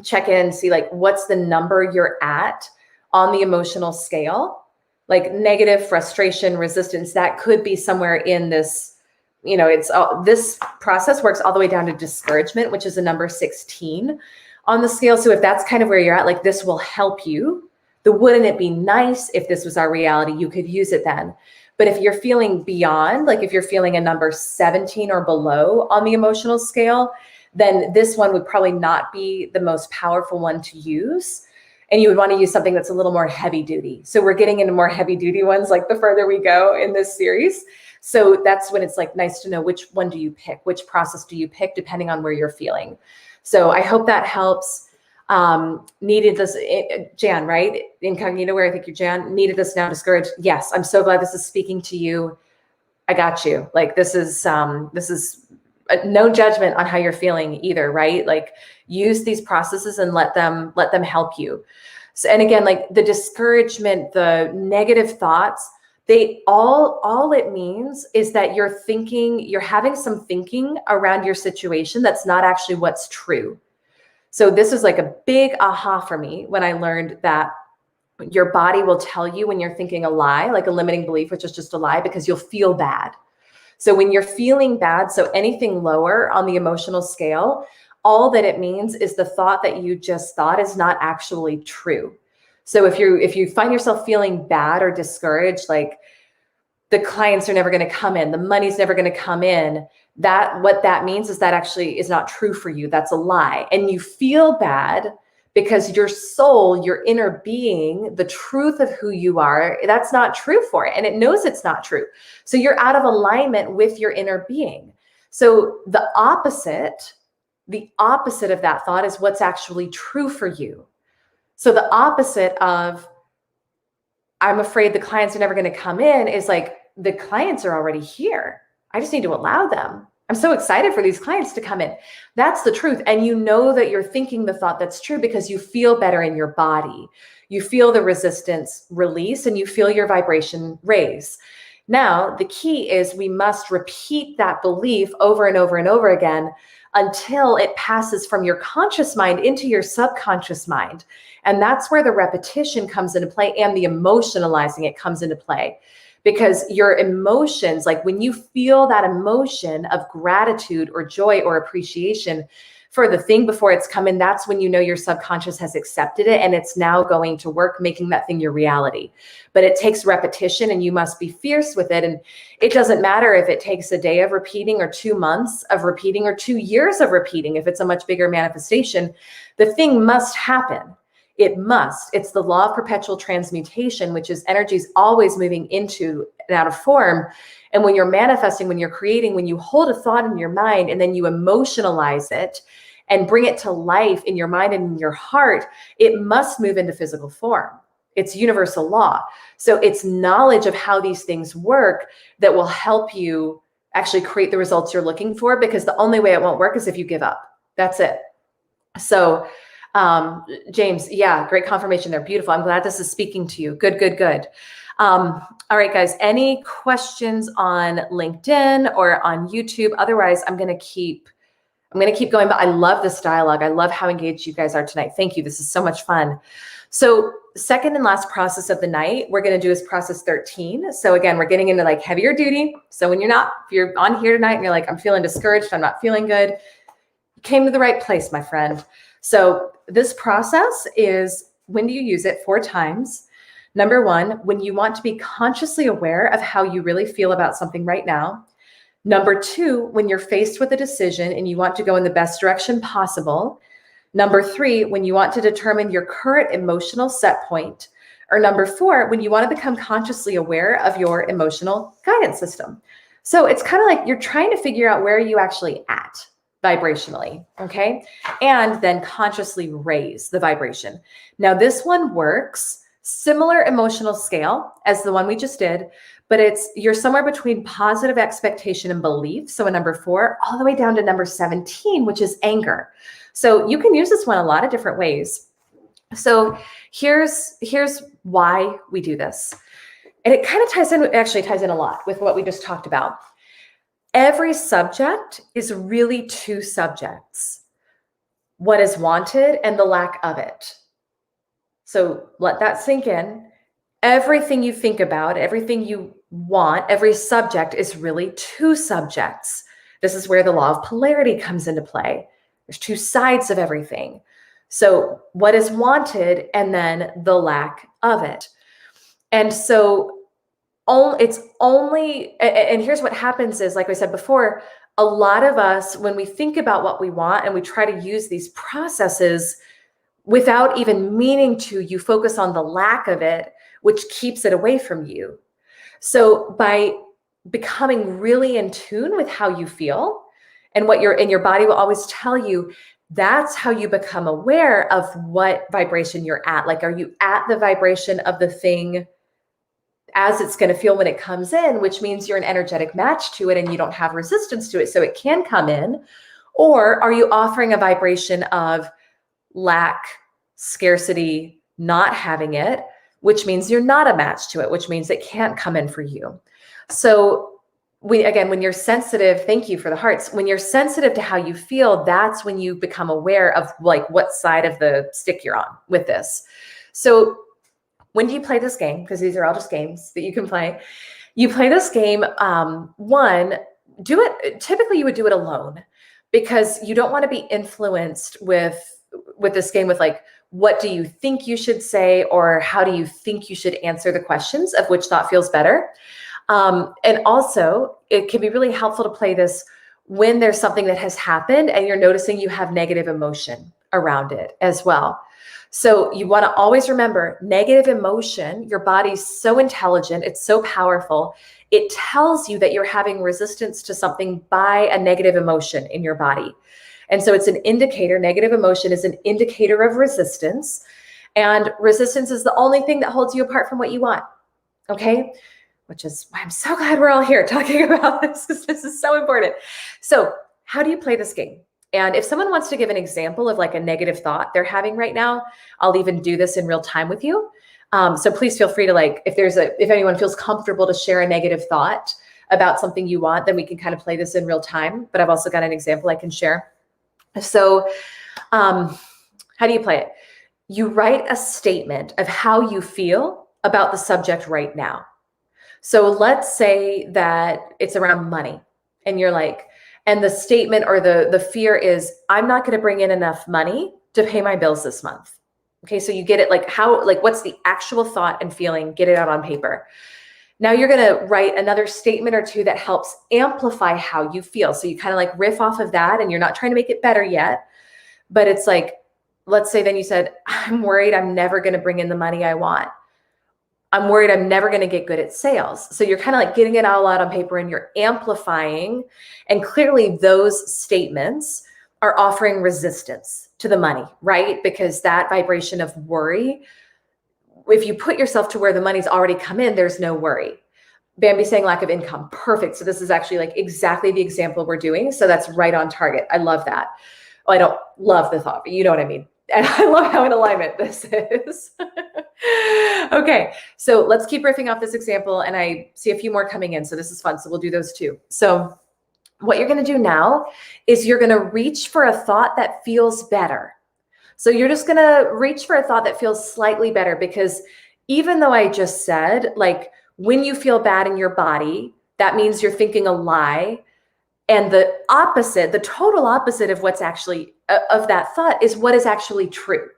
check in and see like what's the number you're at on the emotional scale. Like negative, frustration, resistance, that could be somewhere in this, it's this process works all the way down to discouragement, which is a number 16 on the scale. So if that's kind of where you're at, like this will help you. Wouldn't it be nice if this was our reality? You could use it then. But if you're feeling beyond, like if you're feeling a number 17 or below on the emotional scale, then this one would probably not be the most powerful one to use. And you would want to use something that's a little more heavy duty. So we're getting into more heavy duty ones like the further we go in this series. So that's when it's like nice to know which one do you pick, which process do you pick depending on where you're feeling. So I hope that helps. Needed this, Jan, right? Incognito, where I think you're Jan, needed this now, discouraged. Yes, I'm so glad this is speaking to you. I got you. Like this is no judgment on how you're feeling either, right? Like use these processes and let them help you. So, and again, like the discouragement, the negative thoughts, they all it means is that you're having some thinking around your situation that's not actually what's true. So this is like a big aha for me when I learned that your body will tell you when you're thinking a lie, like a limiting belief, which is just a lie, because you'll feel bad. So when you're feeling bad, so anything lower on the emotional scale, all that it means is the thought that you just thought is not actually true. So if you find yourself feeling bad or discouraged, like the clients are never going to come in, the money's never going to come in, what that means is that actually is not true for you. That's a lie. And you feel bad because your soul, your inner being, the truth of who you are, that's not true for it. And it knows it's not true. So you're out of alignment with your inner being. So the opposite of that thought is what's actually true for you. So the opposite of, I'm afraid the clients are never going to come in, is like, the clients are already here. I just need to allow them. I'm so excited for these clients to come in. That's the truth. And you know that you're thinking the thought that's true because you feel better in your body. You feel the resistance release and you feel your vibration raise. Now, the key is we must repeat that belief over and over and over again until it passes from your conscious mind into your subconscious mind. And that's where the repetition comes into play and the emotionalizing it comes into play. Because your emotions, like when you feel that emotion of gratitude or joy or appreciation for the thing before it's come in, that's when you know your subconscious has accepted it and it's now going to work, making that thing your reality. But it takes repetition and you must be fierce with it. And it doesn't matter if it takes a day of repeating or 2 months of repeating or 2 years of repeating. If it's a much bigger manifestation, the thing must happen. It must. It's the law of perpetual transmutation, which is energy's always moving into and out of form. And when you're manifesting, when you're creating, when you hold a thought in your mind and then you emotionalize it and bring it to life in your mind and in your heart, it must move into physical form. It's universal law. So it's knowledge of how these things work that will help you actually create the results you're looking for, because the only way it won't work is if you give up. That's it. So James, yeah, great confirmation there. Beautiful. I'm glad this is speaking to you. Good, good, good. All right, guys, any questions on LinkedIn or on YouTube? Otherwise, I'm going to keep going, but I love this dialogue. I love how engaged you guys are tonight. Thank you. This is so much fun. So second and last process of the night, we're going to do is process 13. So again, we're getting into like heavier duty. So if you're on here tonight and you're like, I'm feeling discouraged, I'm not feeling good, you came to the right place, my friend. So this process is, when do you use it? 4 times. Number 1, when you want to be consciously aware of how you really feel about something right now. Number 2, when you're faced with a decision and you want to go in the best direction possible. Number 3, when you want to determine your current emotional set point. Or number 4, when you want to become consciously aware of your emotional guidance system. So it's kind of like you're trying to figure out where are you actually at. vibrationally, okay? And then consciously raise the vibration. Now, this one works similar emotional scale as the one we just did, but you're somewhere between positive expectation and belief. So a number 4, all the way down to number 17, which is anger. So you can use this one a lot of different ways. So here's why we do this. And it kind of ties in a lot with what we just talked about. Every subject is really 2 subjects: what is wanted and the lack of it. So let that sink in. Everything you think about, everything you want, every subject is really 2 subjects. This is where the law of polarity comes into play. There's 2 sides of everything. So what is wanted and then the lack of it. And so it's only, and here's what happens is, like I said before, a lot of us, when we think about what we want and we try to use these processes without even meaning to, you focus on the lack of it, which keeps it away from you. So by becoming really in tune with how you feel and what your body will always tell you, that's how you become aware of what vibration you're at. Like, are you at the vibration of the thing as it's going to feel when it comes in, which means you're an energetic match to it and you don't have resistance to it, so it can come in? Or are you offering a vibration of lack, scarcity, not having it, which means you're not a match to it, which means it can't come in for you? So when you're sensitive, thank you for the hearts. When you're sensitive to how you feel, that's when you become aware of like what side of the stick you're on with this. So when do you play this game? Because these are all just games that you can play. You play this game, typically you would do it alone, because you don't want to be influenced with this game with like, what do you think you should say, or how do you think you should answer the questions of which thought feels better. And also it can be really helpful to play this when there's something that has happened and you're noticing you have negative emotion around it as well. So you want to always remember, negative emotion, your body's so intelligent, it's so powerful. It tells you that you're having resistance to something by a negative emotion in your body. And so it's an indicator. Negative emotion is an indicator of resistance. And resistance is the only thing that holds you apart from what you want. Okay? Which is why I'm so glad we're all here talking about this. This is so important. So how do you play this game? And if someone wants to give an example of like a negative thought they're having right now, I'll even do this in real time with you. So please feel free to, like, if anyone feels comfortable to share a negative thought about something you want, then we can kind of play this in real time. But I've also got an example I can share. So how do you play it? You write a statement of how you feel about the subject right now. So let's say that it's around money and you're like, and the statement or the fear is, I'm not going to bring in enough money to pay my bills this month. Okay, so you get it, what's the actual thought and feeling? Get it out on paper. Now you're going to write another statement or 2 that helps amplify how you feel. So you kind of like riff off of that, and you're not trying to make it better yet, but it's like, let's say then you said, I'm worried I'm never going to bring in the money I want. I'm worried I'm never going to get good at sales. So you're kind of like getting it all out on paper and you're amplifying. And clearly those statements are offering resistance to the money, right? Because that vibration of worry, if you put yourself to where the money's already come in, there's no worry. Bambi saying lack of income. Perfect. So this is actually like exactly the example we're doing. So that's right on target. I love that. Well, I don't love the thought, but you know what I mean. And I love how in alignment this is. Okay, so let's keep riffing off this example, and I see a few more coming in, so this is fun. So we'll do those too. So what you're going to do now is you're going to reach for a thought that feels better. So you're just going to reach for a thought that feels slightly better, because even though I just said, like, when you feel bad in your body, that means you're thinking a lie. And the opposite, the total opposite of what's actually, of that thought, is what is actually true.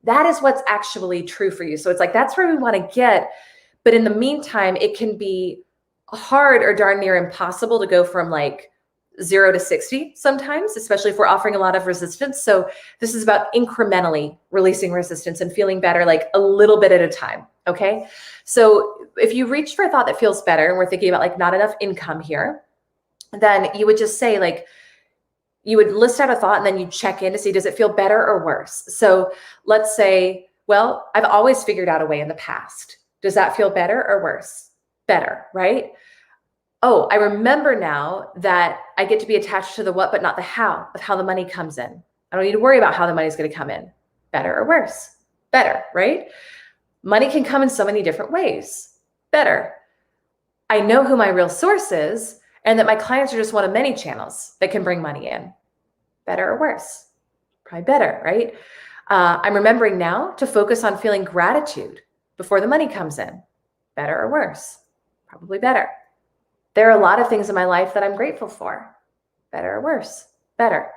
That is what's actually true for you. So it's like, that's where we want to get. But in the meantime, it can be hard or darn near impossible to go from like 0 to 60 sometimes, especially if we're offering a lot of resistance. So this is about incrementally releasing resistance and feeling better, like a little bit at a time. Okay. So if you reach for a thought that feels better, and we're thinking about like not enough income here, then you would just say, like, you would list out a thought and then you check in to see, does it feel better or worse? So let's say, well, I've always figured out a way in the past. Does that feel better or worse? Better, right? Oh, I remember now that I get to be attached to the what, but not the how of how the money comes in. I don't need to worry about how the money's going to come in. Better or worse? Better, right? Money can come in so many different ways. Better. I know who my real source is and that my clients are just one of many channels that can bring money in. Better or worse? Probably better, right? I'm remembering now to focus on feeling gratitude before the money comes in. Better or worse? Probably better. There are a lot of things in my life that I'm grateful for. Better or worse? Better.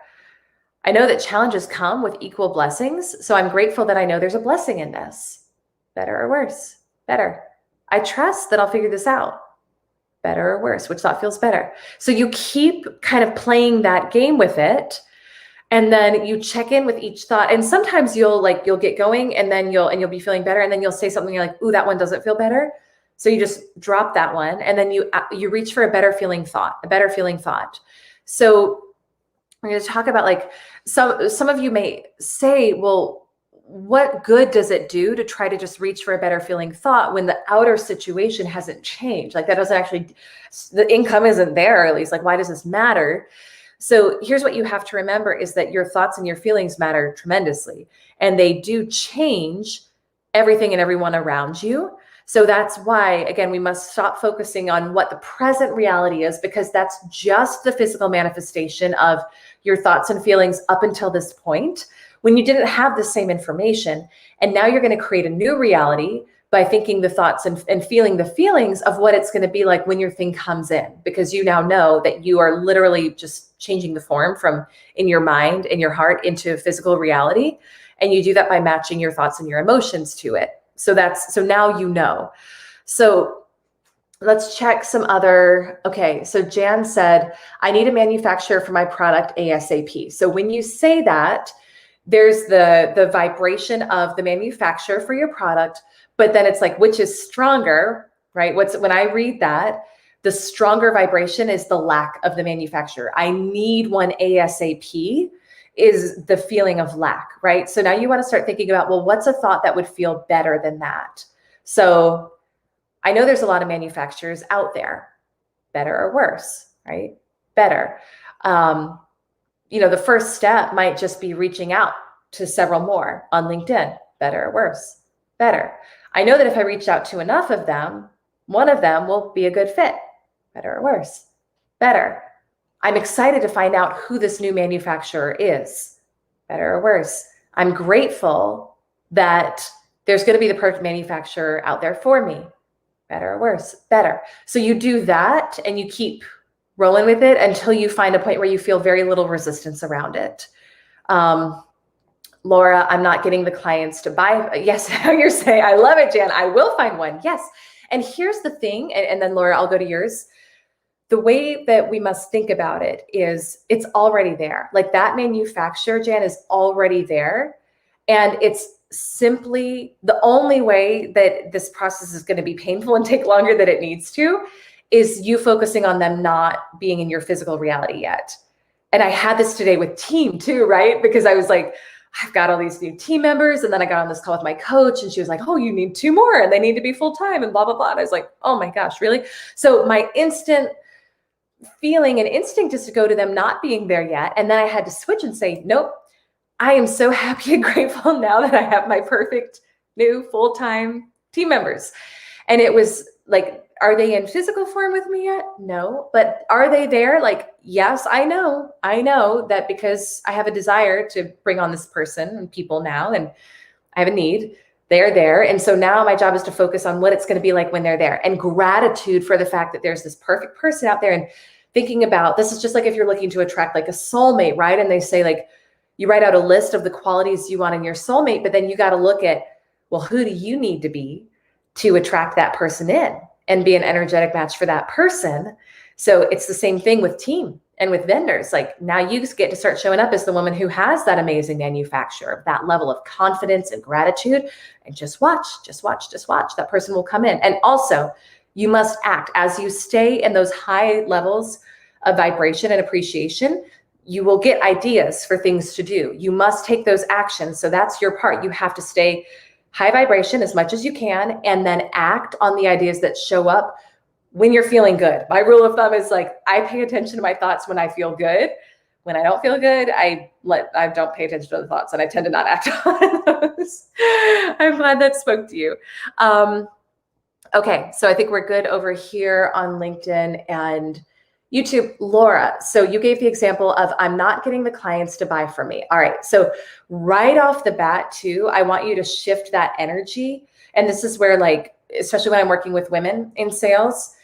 I know that challenges come with equal blessings, so I'm grateful that I know there's a blessing in this. Better or worse? Better. I trust that I'll figure this out. Better or worse? Which thought feels better? So you keep kind of playing that game with it, and then you check in with each thought. And sometimes you'll get going, and then you'll be feeling better, and then you'll say something, you're like, ooh, that one doesn't feel better. So you just drop that one, and then you reach for a better feeling thought. So we're going to talk about, like, some of you may say, well, what good does it do to try to just reach for a better feeling thought when the outer situation hasn't changed? Like, that doesn't actually, the income isn't there, or at least, like, why does this matter? So here's what you have to remember is that your thoughts and your feelings matter tremendously, and they do change everything and everyone around you. So that's why, again, we must stop focusing on what the present reality is, because that's just the physical manifestation of your thoughts and feelings up until this point, when you didn't have the same information. And now you're going to create a new reality by thinking the thoughts and feeling the feelings of what it's going to be like when your thing comes in, because you now know that you are literally just changing the form from in your mind, in your heart, into physical reality. And you do that by matching your thoughts and your emotions to it. So now you know. So let's check some other, okay. So Jan said, I need a manufacturer for my product ASAP. So when you say that, there's the vibration of the manufacturer for your product, but then it's like, which is stronger, right? When I read that, the stronger vibration is the lack of the manufacturer. I need one ASAP is the feeling of lack, right? So now you want to start thinking about, well, what's a thought that would feel better than that? So I know there's a lot of manufacturers out there. Better or worse, right? Better. The first step might just be reaching out to several more on LinkedIn. Better or worse? Better. I know that if I reach out to enough of them, one of them will be a good fit. Better or worse? Better. I'm excited to find out who this new manufacturer is. Better or worse? I'm grateful that there's going to be the perfect manufacturer out there for me. Better or worse? Better. So you do that and you keep rolling with it until you find a point where you feel very little resistance around it. Laura, I'm not getting the clients to buy. Yes, you're saying, I love it, Jan. I will find one. Yes. And here's the thing. And then Laura, I'll go to yours. The way that we must think about it is it's already there. Like, that manufacturer, Jan, is already there. And it's simply the only way that this process is going to be painful and take longer than it needs to is you focusing on them not being in your physical reality yet. And I had this today with team too, right? Because I was like, I've got all these new team members. And then I got on this call with my coach and she was like, oh, you need 2 more and they need to be full-time and blah, blah, blah. And I was like, oh my gosh, really? So my instant feeling and instinct is to go to them not being there yet. And then I had to switch and say, nope, I am so happy and grateful now that I have my perfect new full-time team members. And it was like, are they in physical form with me yet? No. But are they there? Like, yes, I know that because I have a desire to bring on this person and people now, and I have a need, they're there. And so now my job is to focus on what it's going to be like when they're there, and gratitude for the fact that there's this perfect person out there. And thinking about, this is just like if you're looking to attract like a soulmate, right? And they say, like, you write out a list of the qualities you want in your soulmate, but then you got to look at, well, who do you need to be to attract that person in and be an energetic match for that person? So it's the same thing with team and with vendors. Like, now you just get to start showing up as the woman who has that amazing manufacturer, that level of confidence and gratitude, and just watch. That person will come in. And also, you must act as you stay in those high levels of vibration and appreciation. you will get ideas for things to do. You must take those actions. So that's your part. You have to stay high vibration as much as you can, and then act on the ideas that show up when you're feeling good. My rule of thumb is like, I pay attention to my thoughts when I feel good. When I don't feel good, I don't pay attention to the thoughts, and I tend to not act on those. I'm glad that spoke to you. Okay, so I think we're good over here on LinkedIn and YouTube. Laura, so you gave the example of I'm not getting the clients to buy from me. All right, so right off the bat too, I want you to shift that energy. And this is where, like, especially when I'm working with women in sales,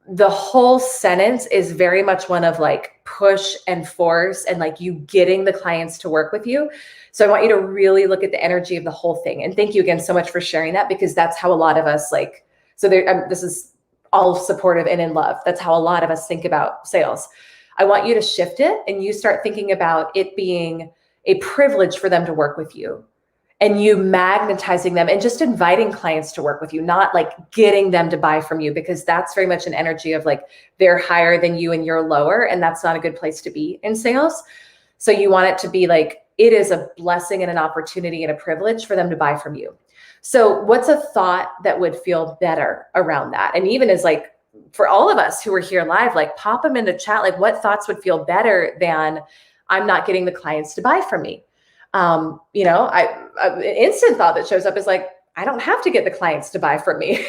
the whole sentence is very much one of like push and force and like you getting the clients to work with you. So I want you to really look at the energy of the whole thing. And thank you again so much for sharing that, because that's how a lot of us like, so there, this is all supportive and in love. That's how a lot of us think about sales. I want you to shift it and you start thinking about it being a privilege for them to work with you, and you magnetizing them and just inviting clients to work with you, not like getting them to buy from you, because that's very much an energy of like they're higher than you and you're lower. And that's not a good place to be in sales. So you want it to be like, it is a blessing and an opportunity and a privilege for them to buy from you. So what's a thought that would feel better around that? And even as like, for all of us who are here live, like pop them into chat, like what thoughts would feel better than I'm not getting the clients to buy from me? An instant thought that shows up is like, I don't have to get the clients to buy from me.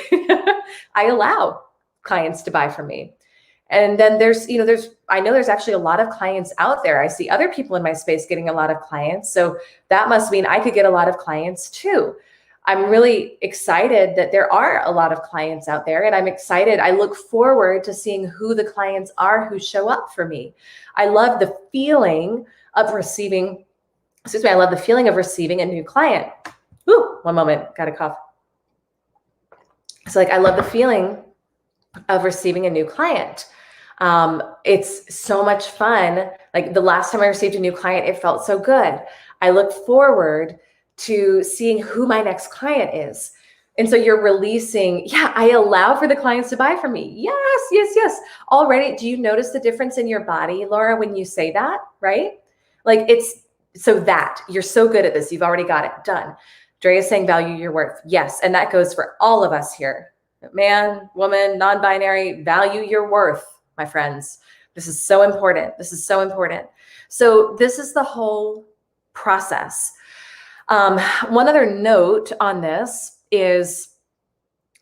I allow clients to buy from me. And then I know there's actually a lot of clients out there. I see other people in my space getting a lot of clients. So that must mean I could get a lot of clients too. I'm really excited that there are a lot of clients out there, and I'm excited. I look forward to seeing who the clients are who show up for me. I love the feeling of receiving a new client. Ooh, one moment, got a cough. So like, I love the feeling of receiving a new client. It's so much fun. Like the last time I received a new client, it felt so good. I look forward to seeing who my next client is. And so you're releasing, I allow for the clients to buy from me. Yes. Already, do you notice the difference in your body, Laura, when you say that, right? Like so that you're so good at this. You've already got it done. Dre is saying value your worth. Yes. And that goes for all of us here. Man, woman, non-binary, value your worth, my friends. This is so important. So this is the whole process. One other note on this is,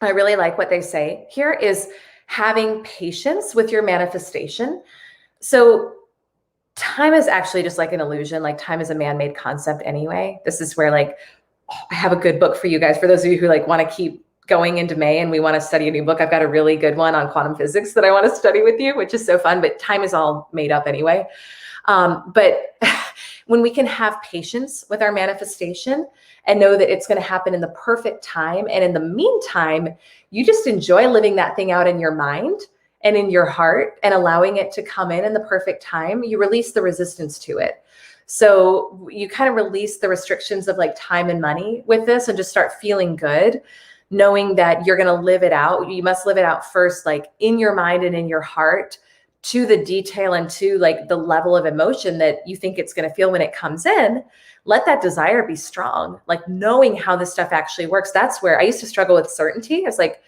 I really like what they say here, is having patience with your manifestation. So time is actually just like an illusion. Like time is a man-made concept anyway. This is where like, I have a good book for you guys. For those of you who like want to keep going into May and we want to study a new book, I've got a really good one on quantum physics that I want to study with you, which is so fun, but time is all made up anyway. But when we can have patience with our manifestation and know that it's going to happen in the perfect time, and in the meantime, you just enjoy living that thing out in your mind and in your heart and allowing it to come in the perfect time, you release the resistance to it. So you kind of release the restrictions of like time and money with this and just start feeling good, knowing that you're going to live it out. You must live it out first, like in your mind and in your heart, to the detail and to like the level of emotion that you think it's going to feel when it comes in. Let that desire be strong, like knowing how this stuff actually works. That's where I used to struggle with certainty. It's like,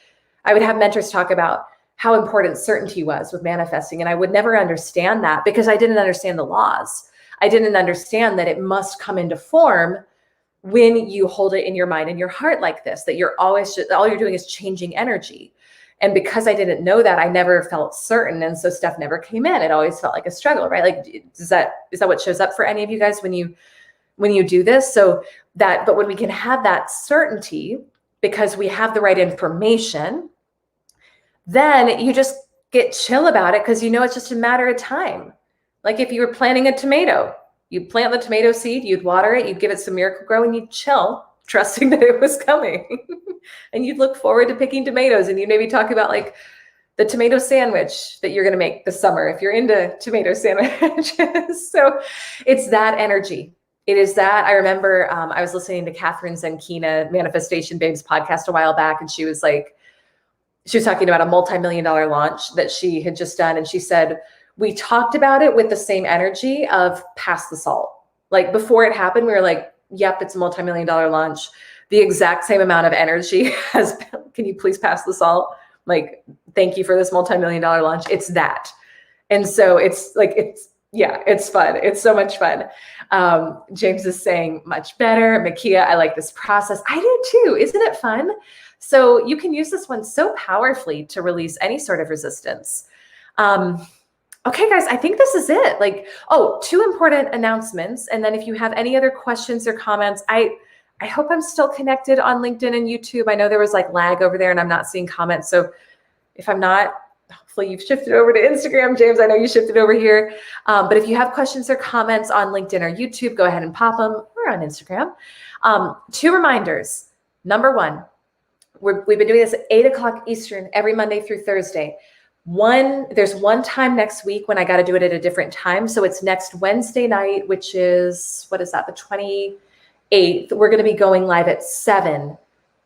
I would have mentors talk about how important certainty was with manifesting. And I would never understand that because I didn't understand the laws. I didn't understand that it must come into form when you hold it in your mind and your heart like this, that you're always just, all you're doing is changing energy. And because I didn't know that, I never felt certain. And so stuff never came in. It always felt like a struggle, right? Like, is that what shows up for any of you guys when you do this? So that, but when we can have that certainty because we have the right information, then you just get chill about it because you know it's just a matter of time. Like if you were planting a tomato, you'd plant the tomato seed, you'd water it, you'd give it some miracle grow, and you'd chill, trusting that it was coming. And you'd look forward to picking tomatoes, and you'd maybe talk about like the tomato sandwich that you're going to make this summer if you're into tomato sandwiches. So it's that energy. It is that. I remember I was listening to Catherine Zenkina, Manifestation Babes podcast a while back, and she was talking about a multi-million-dollar launch that she had just done. And she said, we talked about it with the same energy of pass the salt. Like before it happened, we were like, yep, it's a multi-million-dollar launch. The exact same amount of energy as, can you please pass the salt? Like, thank you for this multi-million-dollar launch. It's that. And so it's like, it's fun. It's so much fun. James is saying much better. Makia, I like this process. I do too. Isn't it fun? So you can use this one so powerfully to release any sort of resistance. Okay, guys, I think this is it. Like, oh, 2 important announcements. And then if you have any other questions or comments, I hope I'm still connected on LinkedIn and YouTube. I know there was like lag over there and I'm not seeing comments. So if I'm not, hopefully you've shifted over to Instagram, James. I know you shifted over here. But if you have questions or comments on LinkedIn or YouTube, go ahead and pop them. We're on Instagram. 2 reminders. Number 1, we've been doing this at 8 o'clock Eastern every Monday through Thursday. There's one time next week when I got to do it at a different time. So it's next Wednesday night, which is, what is that? The 28th. We're going to be going live at 7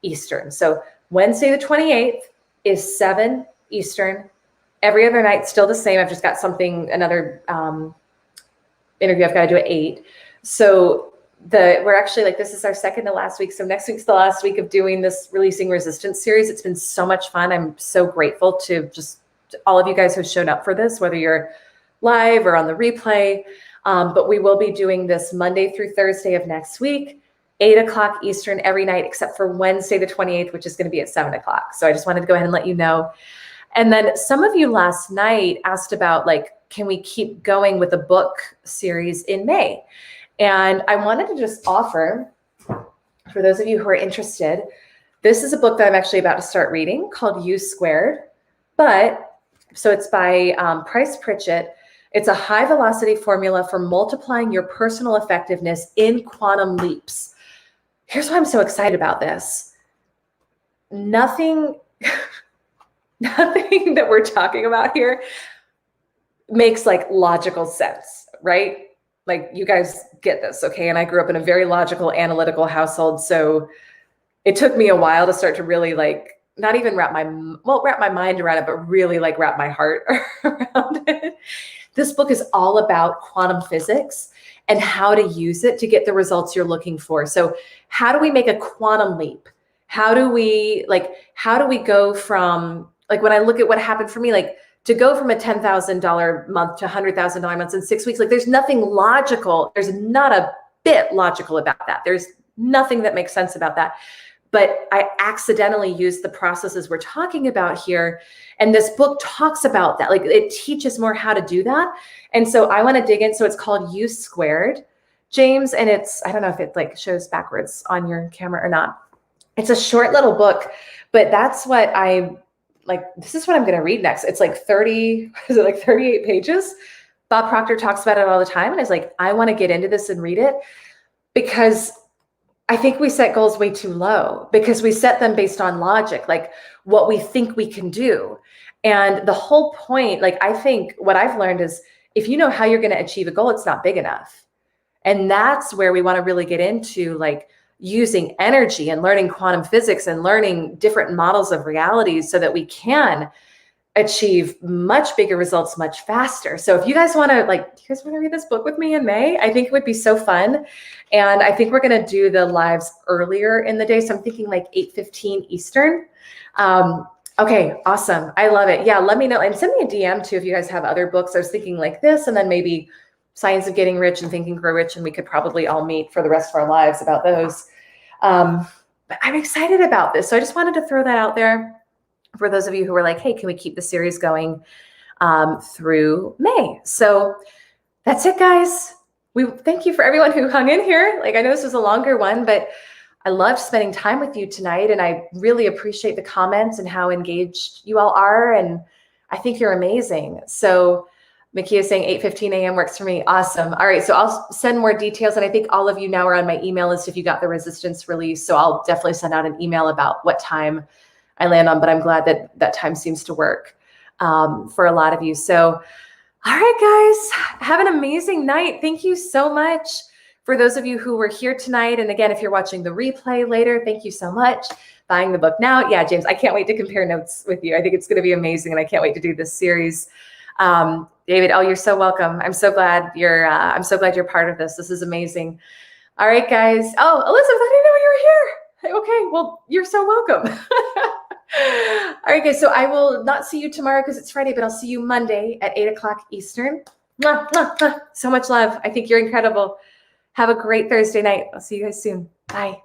Eastern. So Wednesday, the 28th is 7 Eastern. Every other night, still the same. I've just got another interview I've got to do at 8. So we're actually like, this is our second to last week. So next week's the last week of doing this Releasing Resistance series. It's been so much fun. I'm so grateful to all of you guys who have shown up for this, whether you're live or on the replay. But we will be doing this Monday through Thursday of next week, 8 o'clock Eastern every night, except for Wednesday, the 28th, which is going to be at 7 o'clock. So I just wanted to go ahead and let you know. And then some of you last night asked about, like, can we keep going with the book series in May? And I wanted to just offer, for those of you who are interested, this is a book that I'm actually about to start reading called U Squared. So it's by Price Pritchett. It's a high velocity formula for multiplying your personal effectiveness in quantum leaps. Here's why I'm so excited about this. Nothing that we're talking about here makes like logical sense, right? Like, you guys get this, okay? And I grew up in a very logical, analytical household. So it took me a while to start to really like, not even wrap my mind around it, but really like wrap my heart around it. This book is all about quantum physics and how to use it to get the results you're looking for. So how do we make a quantum leap? How do we go from, like, when I look at what happened for me, like, to go from a $10,000 month to $100,000 months in 6 weeks, like, there's nothing logical. There's not a bit logical about that. There's nothing that makes sense about that. But I accidentally used the processes we're talking about here. And this book talks about that. Like, it teaches more how to do that. And so I want to dig in. So it's called U Squared, James. And I don't know if it like shows backwards on your camera or not. It's a short little book, but that's what this is what I'm going to read next. It's like 38 pages. Bob Proctor talks about it all the time. And I was like, I want to get into this and read it, because I think we set goals way too low, because we set them based on logic, like what we think we can do. And the whole point, like, I think what I've learned is, if you know how you're going to achieve a goal, it's not big enough. And that's where we want to really get into, like, using energy and learning quantum physics and learning different models of realities so that we can achieve much bigger results much faster. So if you guys want to, read this book with me in May, I think it would be so fun. And I think we're going to do the lives earlier in the day. So I'm thinking like 8:15 Eastern. Okay, awesome. I love it. Yeah, let me know. And send me a DM too if you guys have other books. I was thinking like this, and then maybe Science of Getting Rich and Think and Grow Rich, and we could probably all meet for the rest of our lives about those. But I'm excited about this. So I just wanted to throw that out there for those of you who were like, hey, can we keep the series going through May? So that's it, guys. We thank you for everyone who hung in here. Like, I know this was a longer one, but I loved spending time with you tonight. And I really appreciate the comments and how engaged you all are. And I think you're amazing. So Makia is saying 8:15 a.m. works for me. Awesome. All right. So I'll send more details. And I think all of you now are on my email list if you got the resistance release. So I'll definitely send out an email about what time I land on, but I'm glad that that time seems to work for a lot of you. So, all right, guys, have an amazing night. Thank you so much for those of you who were here tonight. And again, if you're watching the replay later, thank you so much. Buying the book now. Yeah, James, I can't wait to compare notes with you. I think it's going to be amazing. And I can't wait to do this series. David, oh, you're so welcome. I'm so glad you're part of this. This is amazing. All right, guys. Oh, Elizabeth, I didn't know you were here. Okay, well, you're so welcome. All right, guys. So I will not see you tomorrow because it's Friday, but I'll see you Monday at 8 o'clock Eastern. Mwah, mwah, mwah. So much love. I think you're incredible. Have a great Thursday night. I'll see you guys soon. Bye.